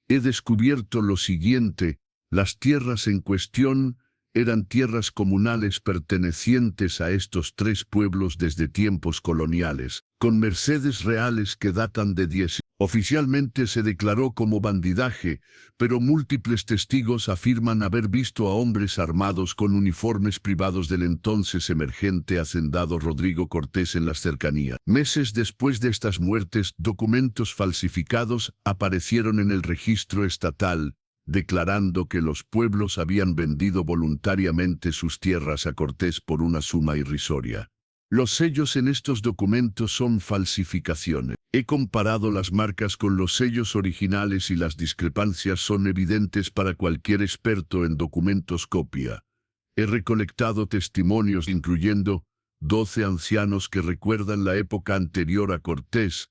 he descubierto lo siguiente: las tierras en cuestión eran tierras comunales pertenecientes a estos tres pueblos desde tiempos coloniales, con mercedes reales que datan de 10. Oficialmente se declaró como bandidaje, pero múltiples testigos afirman haber visto a hombres armados con uniformes privados del entonces emergente hacendado Rodrigo Cortés en las cercanías. Meses después de estas muertes, documentos falsificados aparecieron en el registro estatal, declarando que los pueblos habían vendido voluntariamente sus tierras a Cortés por una suma irrisoria. Los sellos en estos documentos son falsificaciones. He comparado las marcas con los sellos originales y las discrepancias son evidentes para cualquier experto en documentos copia. He recolectado testimonios incluyendo 12 ancianos que recuerdan la época anterior a Cortés,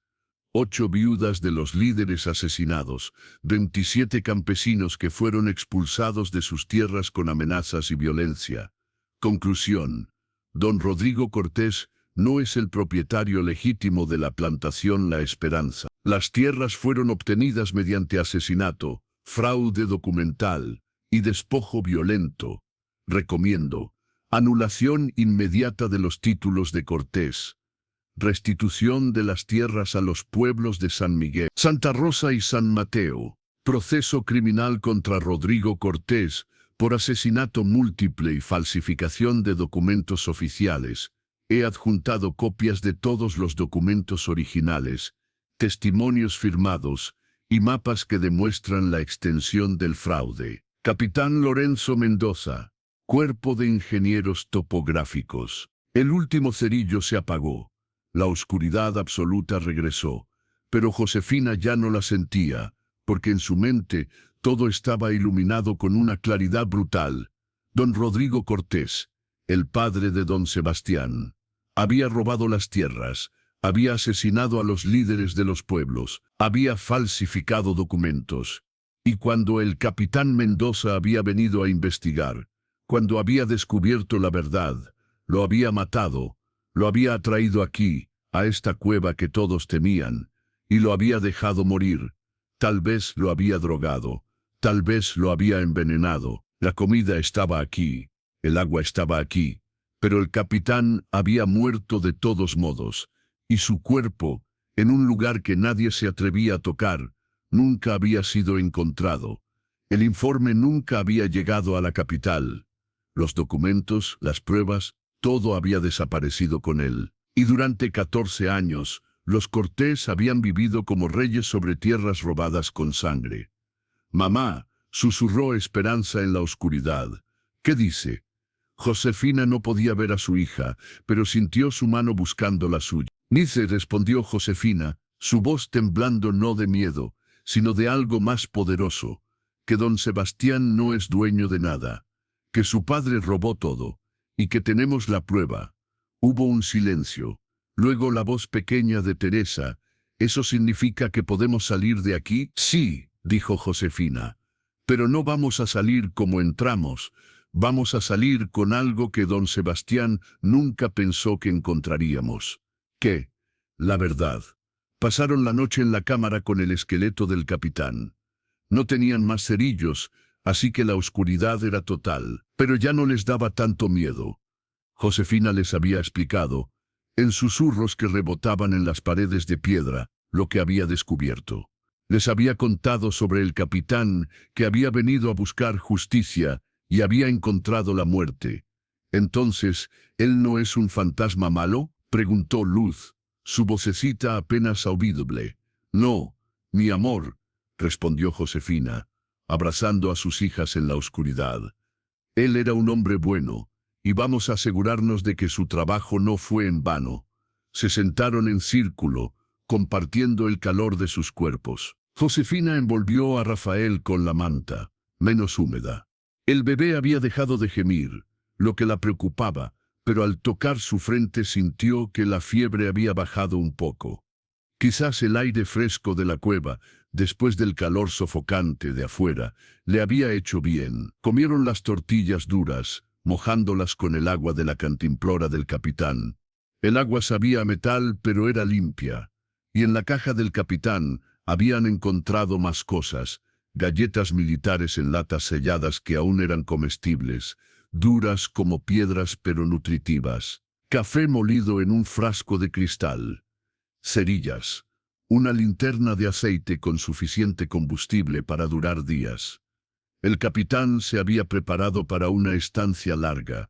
8 viudas de los líderes asesinados, 27 campesinos que fueron expulsados de sus tierras con amenazas y violencia. Conclusión: Don Rodrigo Cortés no es el propietario legítimo de la plantación La Esperanza. Las tierras fueron obtenidas mediante asesinato, fraude documental y despojo violento. Recomiendo: anulación inmediata de los títulos de Cortés. Restitución de las tierras a los pueblos de San Miguel, Santa Rosa y San Mateo. Proceso criminal contra Rodrigo Cortés por asesinato múltiple y falsificación de documentos oficiales. He adjuntado copias de todos los documentos originales, testimonios firmados y mapas que demuestran la extensión del fraude. Capitán Lorenzo Mendoza, Cuerpo de Ingenieros Topográficos. El último cerillo se apagó. La oscuridad absoluta regresó, pero Josefina ya no la sentía, porque en su mente todo estaba iluminado con una claridad brutal. Don Rodrigo Cortés, el padre de don Sebastián, había robado las tierras, había asesinado a los líderes de los pueblos, había falsificado documentos. Y cuando el capitán Mendoza había venido a investigar, cuando había descubierto la verdad, lo había matado, lo había atraído aquí, a esta cueva que todos temían, y lo había dejado morir. Tal vez lo había drogado, tal vez lo había envenenado. La comida estaba aquí, el agua estaba aquí, pero el capitán había muerto de todos modos, y su cuerpo, en un lugar que nadie se atrevía a tocar, nunca había sido encontrado. El informe nunca había llegado a la capital. Los documentos, las pruebas, todo había desaparecido con él. Y durante 14 años, los Cortés habían vivido como reyes sobre tierras robadas con sangre. «Mamá», susurró Esperanza en la oscuridad. «¿Qué dice?» Josefina no podía ver a su hija, pero sintió su mano buscando la suya. «Dice», respondió Josefina, su voz temblando no de miedo, sino de algo más poderoso, «que don Sebastián no es dueño de nada, que su padre robó todo, y que tenemos la prueba». Hubo un silencio. Luego la voz pequeña de Teresa: «¿Eso significa que podemos salir de aquí?» «Sí», dijo Josefina, «pero no vamos a salir como entramos. Vamos a salir con algo que don Sebastián nunca pensó que encontraríamos». «¿Qué?» «La verdad». Pasaron la noche en la cámara con el esqueleto del capitán. No tenían más cerillos, así que la oscuridad era total, pero ya no les daba tanto miedo. Josefina les había explicado, en susurros que rebotaban en las paredes de piedra, lo que había descubierto. Les había contado sobre el capitán que había venido a buscar justicia y había encontrado la muerte. «Entonces, ¿él no es un fantasma malo?», preguntó Luz. su vocecita apenas audible. «No, mi amor», respondió Josefina, abrazando a sus hijas en la oscuridad. Él era un hombre bueno, y vamos a asegurarnos de que su trabajo no fue en vano. Se sentaron en círculo, compartiendo el calor de sus cuerpos. Josefina envolvió a Rafael con la manta, menos húmeda. El bebé había dejado de gemir, lo que la preocupaba, pero al tocar su frente sintió que la fiebre había bajado un poco. Quizás el aire fresco de la cueva, después del calor sofocante de afuera, le había hecho bien. Comieron las tortillas duras, mojándolas con el agua de la cantimplora del capitán. El agua sabía a metal, pero era limpia. Y en la caja del capitán habían encontrado más cosas, galletas militares en latas selladas que aún eran comestibles, duras como piedras pero nutritivas, café molido en un frasco de cristal, cerillas, una linterna de aceite con suficiente combustible para durar días. El capitán se había preparado para una estancia larga,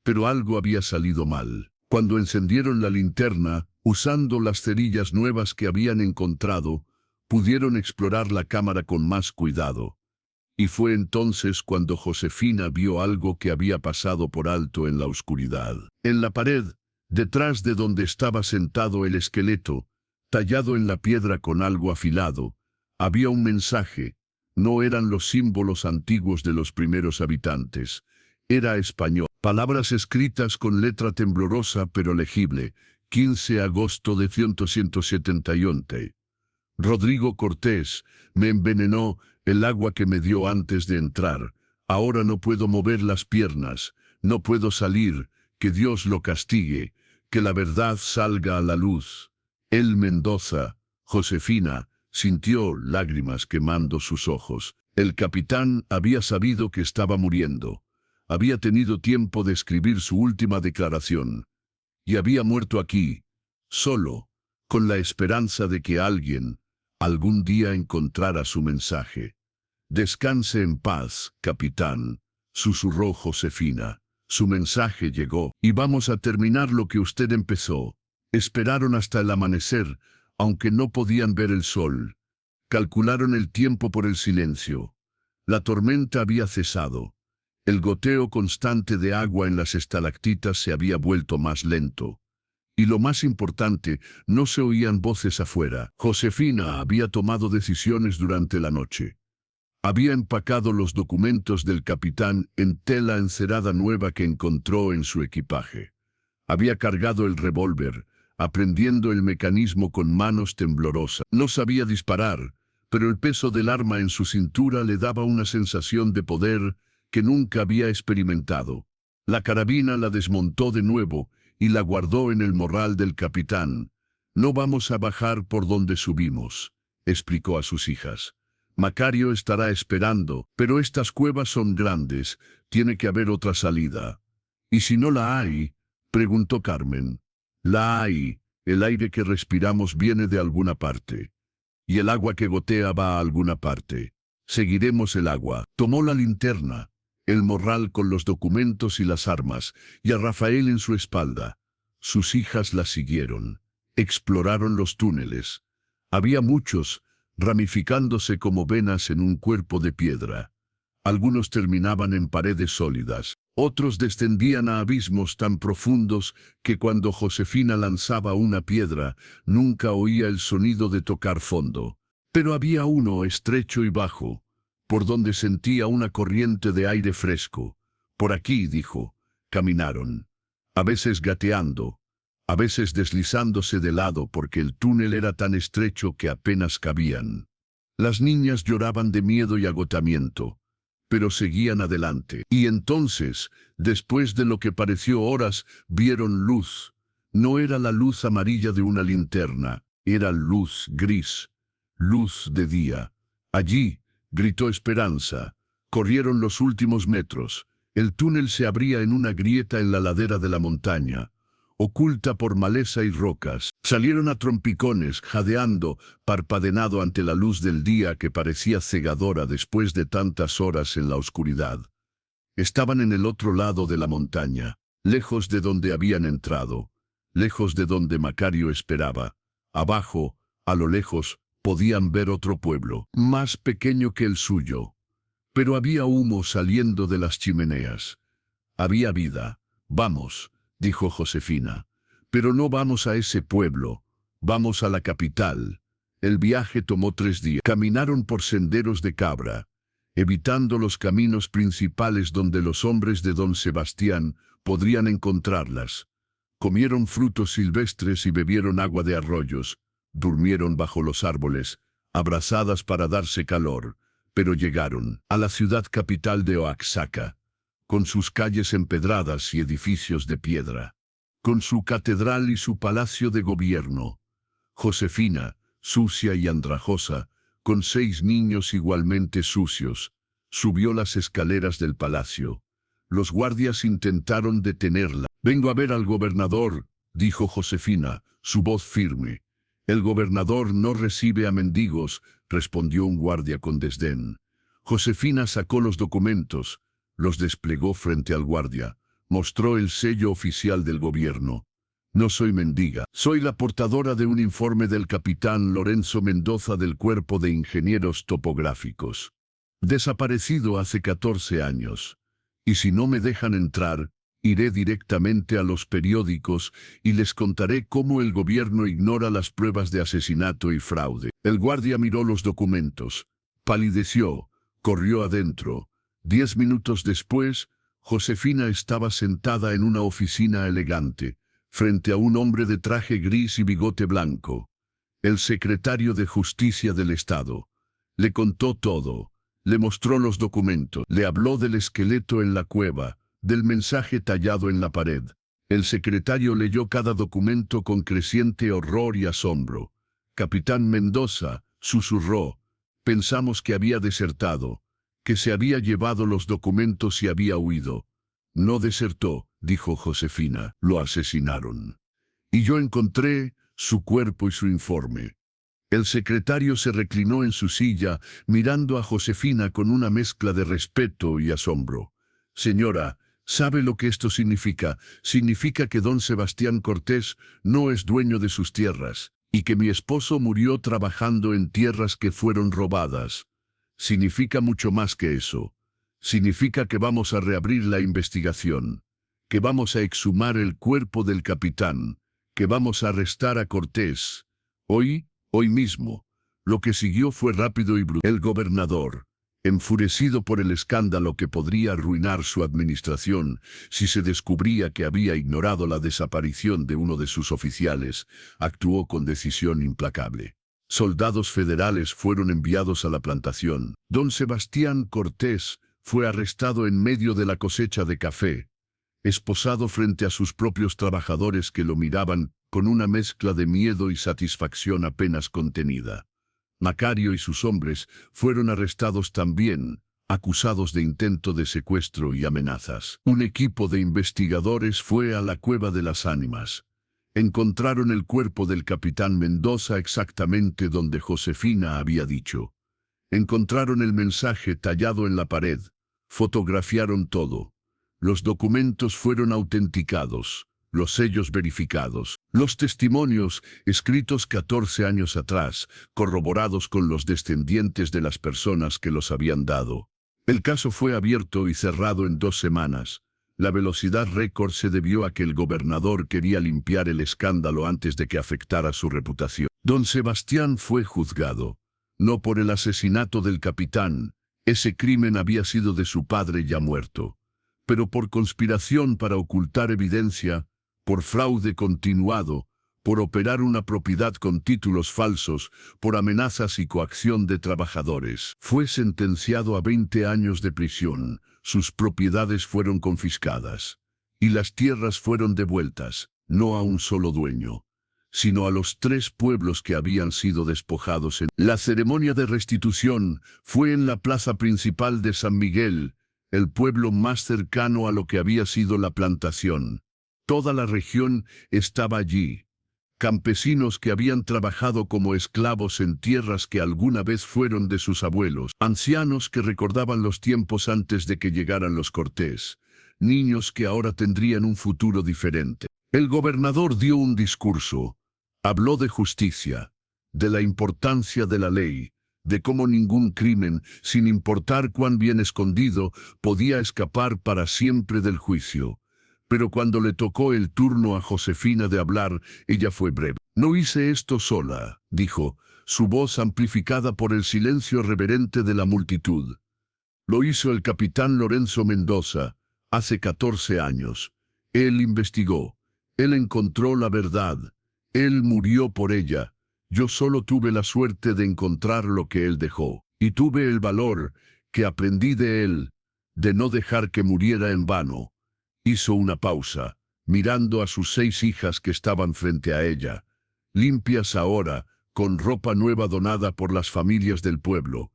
pero algo había salido mal. Cuando encendieron la linterna, usando las cerillas nuevas que habían encontrado, pudieron explorar la cámara con más cuidado. Y fue entonces cuando Josefina vio algo que había pasado por alto en la oscuridad. En la pared, detrás de donde estaba sentado el esqueleto, tallado en la piedra con algo afilado, había un mensaje. No eran los símbolos antiguos de los primeros habitantes. Era español. Palabras escritas con letra temblorosa pero legible. 15 de agosto de 1971. Rodrigo Cortés, me envenenó el agua que me dio antes de entrar. Ahora no puedo mover las piernas, no puedo salir, que Dios lo castigue, que la verdad salga a la luz. El Mendoza, Josefina, sintió lágrimas quemando sus ojos. El capitán había sabido que estaba muriendo. Había tenido tiempo de escribir su última declaración. Y había muerto aquí, solo, con la esperanza de que alguien, algún día encontrara su mensaje. «Descanse en paz, capitán», susurró Josefina. «Su mensaje llegó, y vamos a terminar lo que usted empezó». Esperaron hasta el amanecer, aunque no podían ver el sol. Calcularon el tiempo por el silencio. La tormenta había cesado. El goteo constante de agua en las estalactitas se había vuelto más lento. Y lo más importante, no se oían voces afuera. Josefina había tomado decisiones durante la noche. Había empacado los documentos del capitán en tela encerada nueva que encontró en su equipaje. Había cargado el revólver, aprendiendo el mecanismo con manos temblorosas. No sabía disparar, pero el peso del arma en su cintura le daba una sensación de poder que nunca había experimentado. La carabina la desmontó de nuevo y la guardó en el morral del capitán. «No vamos a bajar por donde subimos», explicó a sus hijas. «Macario estará esperando, pero estas cuevas son grandes, tiene que haber otra salida». «¿Y si no la hay?», preguntó Carmen. «La hay, el aire que respiramos viene de alguna parte. Y el agua que gotea va a alguna parte. Seguiremos el agua». Tomó la linterna, el morral con los documentos y las armas, y a Rafael en su espalda. Sus hijas la siguieron. Exploraron los túneles. Había muchos, ramificándose como venas en un cuerpo de piedra. Algunos terminaban en paredes sólidas. Otros descendían a abismos tan profundos que cuando Josefina lanzaba una piedra, nunca oía el sonido de tocar fondo. Pero había uno estrecho y bajo, por donde sentía una corriente de aire fresco. «Por aquí», dijo. Caminaron, a veces gateando, a veces deslizándose de lado porque el túnel era tan estrecho que apenas cabían. Las niñas lloraban de miedo y agotamiento, pero seguían adelante. Y entonces, después de lo que pareció horas, vieron luz. No era la luz amarilla de una linterna, era luz gris, luz de día. «Allí», gritó Esperanza. Corrieron los últimos metros. El túnel se abría en una grieta en la ladera de la montaña, oculta por maleza y rocas. Salieron a trompicones, jadeando, parpadeando ante la luz del día que parecía cegadora después de tantas horas en la oscuridad. Estaban en el otro lado de la montaña, lejos de donde habían entrado. lejos de donde Macario esperaba. Abajo, a lo lejos, podían ver otro pueblo, más pequeño que el suyo. Pero había humo saliendo de las chimeneas. Había vida. Vamos, dijo Josefina. Pero no vamos a ese pueblo, vamos a la capital. El viaje tomó 3 días. Caminaron por senderos de cabra, evitando los caminos principales donde los hombres de don Sebastián podrían encontrarlas. Comieron frutos silvestres y bebieron agua de arroyos. Durmieron bajo los árboles, abrazadas para darse calor, pero llegaron a la ciudad capital de Oaxaca, con sus calles empedradas y edificios de piedra, con su catedral y su palacio de gobierno. Josefina, sucia y andrajosa, con 6 niños igualmente sucios, subió las escaleras del palacio. Los guardias intentaron detenerla. «Vengo a ver al gobernador», dijo Josefina, su voz firme. «El gobernador no recibe a mendigos», respondió un guardia con desdén. Josefina sacó los documentos, los desplegó frente al guardia, mostró el sello oficial del gobierno. «No soy mendiga, soy la portadora de un informe del capitán Lorenzo Mendoza del Cuerpo de Ingenieros Topográficos. Desaparecido hace 14 años. Y si no me dejan entrar, iré directamente a los periódicos y les contaré cómo el gobierno ignora las pruebas de asesinato y fraude». El guardia miró los documentos, palideció, corrió adentro. 10 minutos después, Josefina estaba sentada en una oficina elegante, frente a un hombre de traje gris y bigote blanco. El secretario de Justicia del Estado. Le contó todo. Le mostró los documentos, le habló del esqueleto en la cueva, del mensaje tallado en la pared. El secretario leyó cada documento con creciente horror y asombro. «Capitán Mendoza», susurró, «pensamos que había desertado, que se había llevado los documentos y había huido». «No desertó», dijo Josefina, «lo asesinaron. Y yo encontré su cuerpo y su informe». El secretario se reclinó en su silla, mirando a Josefina con una mezcla de respeto y asombro. «Señora, ¿sabe lo que esto significa? Significa que don Sebastián Cortés no es dueño de sus tierras, y que mi esposo murió trabajando en tierras que fueron robadas. Significa mucho más que eso. Significa que vamos a reabrir la investigación, que vamos a exhumar el cuerpo del capitán, que vamos a arrestar a Cortés. Hoy mismo». Lo que siguió fue rápido y brutal. El gobernador, enfurecido por el escándalo que podría arruinar su administración si se descubría que había ignorado la desaparición de uno de sus oficiales, actuó con decisión implacable. Soldados federales fueron enviados a la plantación. Don Sebastián Cortés fue arrestado en medio de la cosecha de café, esposado frente a sus propios trabajadores que lo miraban con una mezcla de miedo y satisfacción apenas contenida. Macario y sus hombres fueron arrestados también, acusados de intento de secuestro y amenazas. Un equipo de investigadores fue a la Cueva de las Ánimas. Encontraron el cuerpo del capitán Mendoza exactamente donde Josefina había dicho. Encontraron el mensaje tallado en la pared. Fotografiaron todo. Los documentos fueron autenticados, los sellos verificados, los testimonios escritos 14 años atrás, corroborados con los descendientes de las personas que los habían dado. El caso fue abierto y cerrado en 2 semanas. La velocidad récord se debió a que el gobernador quería limpiar el escándalo antes de que afectara su reputación. Don Sebastián fue juzgado, no por el asesinato del capitán, ese crimen había sido de su padre ya muerto, pero por conspiración para ocultar evidencia, por fraude continuado, por operar una propiedad con títulos falsos, por amenazas y coacción de trabajadores. Fue sentenciado a 20 años de prisión, sus propiedades fueron confiscadas, y las tierras fueron devueltas, no a un solo dueño, sino a los 3 pueblos que habían sido despojados. La ceremonia de restitución fue en la plaza principal de San Miguel, el pueblo más cercano a lo que había sido la plantación. Toda la región estaba allí. Campesinos que habían trabajado como esclavos en tierras que alguna vez fueron de sus abuelos, ancianos que recordaban los tiempos antes de que llegaran los Cortés, niños que ahora tendrían un futuro diferente. El gobernador dio un discurso. Habló de justicia, de la importancia de la ley, de cómo ningún crimen, sin importar cuán bien escondido, podía escapar para siempre del juicio. Pero cuando le tocó el turno a Josefina de hablar, ella fue breve. «No hice esto sola», dijo, su voz amplificada por el silencio reverente de la multitud. «Lo hizo el capitán Lorenzo Mendoza, hace 14 años. Él investigó, él encontró la verdad, él murió por ella. Yo solo tuve la suerte de encontrar lo que él dejó, y tuve el valor, que aprendí de él, de no dejar que muriera en vano». Hizo una pausa, mirando a sus 6 hijas que estaban frente a ella, limpias ahora, con ropa nueva donada por las familias del pueblo.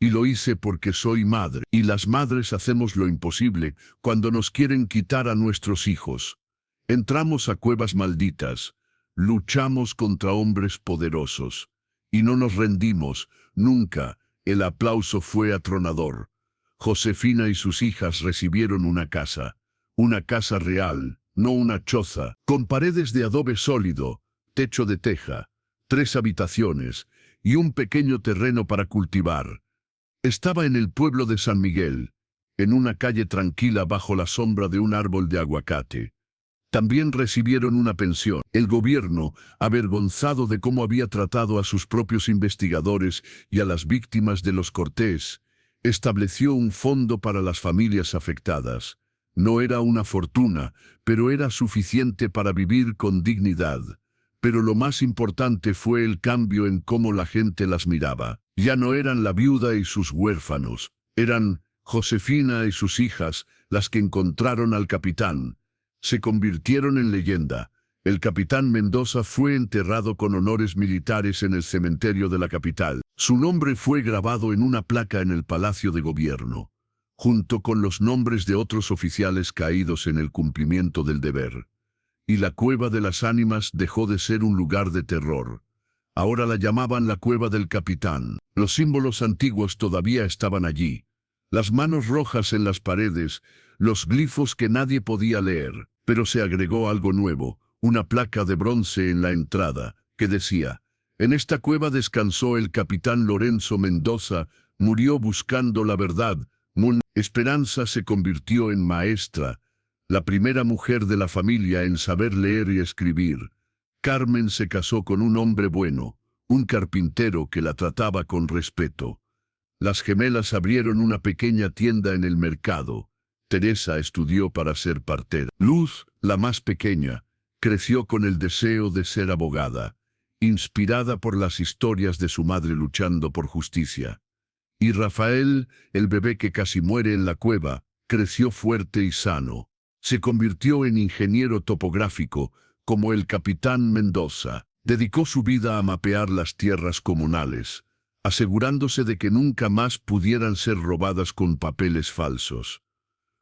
«Y lo hice porque soy madre, y las madres hacemos lo imposible cuando nos quieren quitar a nuestros hijos. Entramos a cuevas malditas, luchamos contra hombres poderosos, y no nos rendimos, nunca». El aplauso fue atronador. Josefina y sus hijas recibieron una casa real, no una choza, con paredes de adobe sólido, techo de teja, 3 habitaciones y un pequeño terreno para cultivar. Estaba en el pueblo de San Miguel, en una calle tranquila bajo la sombra de un árbol de aguacate. También recibieron una pensión. El gobierno, avergonzado de cómo había tratado a sus propios investigadores y a las víctimas de los Cortés, estableció un fondo para las familias afectadas. No era una fortuna, pero era suficiente para vivir con dignidad. Pero lo más importante fue el cambio en cómo la gente las miraba. Ya no eran la viuda y sus huérfanos, eran Josefina y sus hijas las que encontraron al capitán. Se convirtieron en leyenda. El capitán Mendoza fue enterrado con honores militares en el cementerio de la capital. Su nombre fue grabado en una placa en el Palacio de Gobierno, junto con los nombres de otros oficiales caídos en el cumplimiento del deber. Y la Cueva de las Ánimas dejó de ser un lugar de terror. Ahora la llamaban la Cueva del Capitán. Los símbolos antiguos todavía estaban allí. Las manos rojas en las paredes, los glifos que nadie podía leer. Pero se agregó algo nuevo, una placa de bronce en la entrada, que decía: «En esta cueva descansó el capitán Lorenzo Mendoza, murió buscando la verdad». Esperanza se convirtió en maestra, la primera mujer de la familia en saber leer y escribir. Carmen se casó con un hombre bueno, un carpintero que la trataba con respeto. Las gemelas abrieron una pequeña tienda en el mercado. Teresa estudió para ser partera. Luz, la más pequeña, creció con el deseo de ser abogada, inspirada por las historias de su madre luchando por justicia. Y Rafael, el bebé que casi muere en la cueva, creció fuerte y sano. Se convirtió en ingeniero topográfico, como el capitán Mendoza. Dedicó su vida a mapear las tierras comunales, asegurándose de que nunca más pudieran ser robadas con papeles falsos.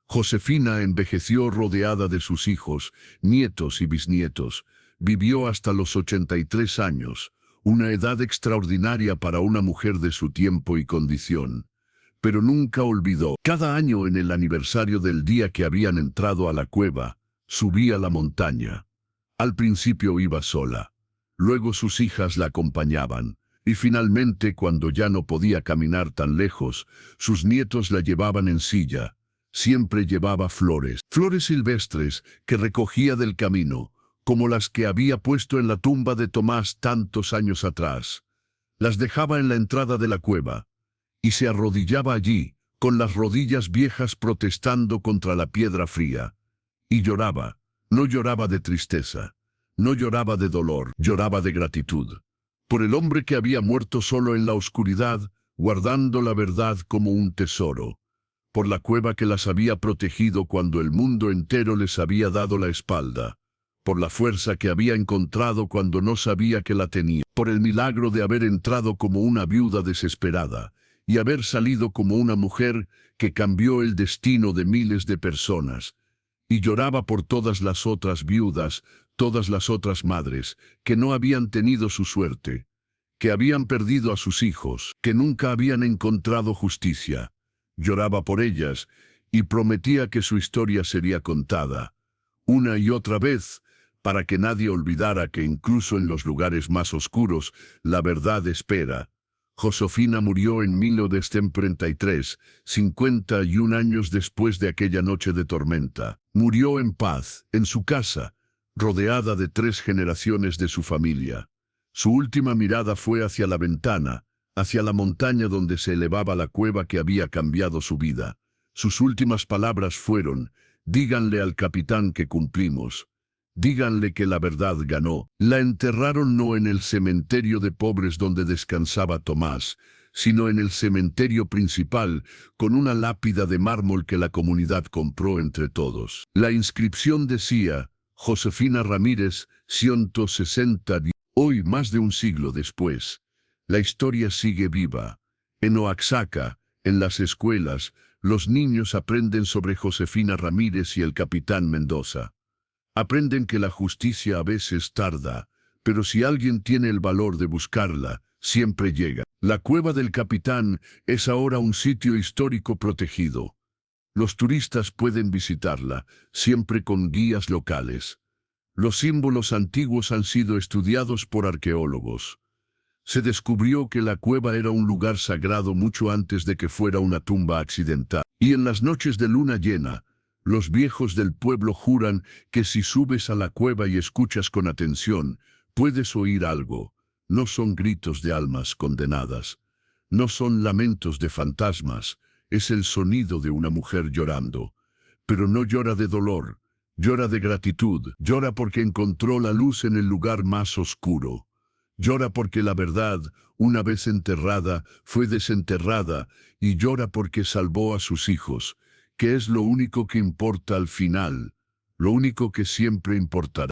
Josefina envejeció rodeada de sus hijos, nietos y bisnietos. Vivió hasta los 83 años. Una edad extraordinaria para una mujer de su tiempo y condición. Pero nunca olvidó. Cada año en el aniversario del día que habían entrado a la cueva, subía la montaña. Al principio iba sola. Luego sus hijas la acompañaban. Y finalmente, cuando ya no podía caminar tan lejos, sus nietos la llevaban en silla. Siempre llevaba flores silvestres que recogía del camino, como las que había puesto en la tumba de Tomás tantos años atrás. Las dejaba en la entrada de la cueva, y se arrodillaba allí, con las rodillas viejas protestando contra la piedra fría. Y lloraba. No lloraba de tristeza, no lloraba de dolor, lloraba de gratitud. Por el hombre que había muerto solo en la oscuridad, guardando la verdad como un tesoro. Por la cueva que las había protegido cuando el mundo entero les había dado la espalda. Por la fuerza que había encontrado cuando no sabía que la tenía, por el milagro de haber entrado como una viuda desesperada, y haber salido como una mujer que cambió el destino de miles de personas. Y lloraba por todas las otras viudas, todas las otras madres, que no habían tenido su suerte, que habían perdido a sus hijos, que nunca habían encontrado justicia. Lloraba por ellas, y prometía que su historia sería contada, una y otra vez, para que nadie olvidara que incluso en los lugares más oscuros, la verdad espera. Josefina murió en 1933, 51 años después de aquella noche de tormenta. Murió en paz, en su casa, rodeada de 3 generaciones de su familia. Su última mirada fue hacia la ventana, hacia la montaña donde se elevaba la cueva que había cambiado su vida. Sus últimas palabras fueron: díganle al capitán que cumplimos. Díganle que la verdad ganó. La enterraron no en el cementerio de pobres donde descansaba Tomás, sino en el cementerio principal, con una lápida de mármol que la comunidad compró entre todos. La inscripción decía: Josefina Ramírez, 160. Hoy, más de un siglo después, la historia sigue viva. En Oaxaca, en las escuelas, los niños aprenden sobre Josefina Ramírez y el capitán Mendoza. Aprenden que la justicia a veces tarda, pero si alguien tiene el valor de buscarla, siempre llega. La cueva del capitán es ahora un sitio histórico protegido. Los turistas pueden visitarla, siempre con guías locales. Los símbolos antiguos han sido estudiados por arqueólogos. Se descubrió que la cueva era un lugar sagrado mucho antes de que fuera una tumba accidental. Y en las noches de luna llena, los viejos del pueblo juran que si subes a la cueva y escuchas con atención, puedes oír algo. No son gritos de almas condenadas. No son lamentos de fantasmas. Es el sonido de una mujer llorando. Pero no llora de dolor. Llora de gratitud. Llora porque encontró la luz en el lugar más oscuro. Llora porque la verdad, una vez enterrada, fue desenterrada, y llora porque salvó a sus hijos, que es lo único que importa al final, lo único que siempre importará.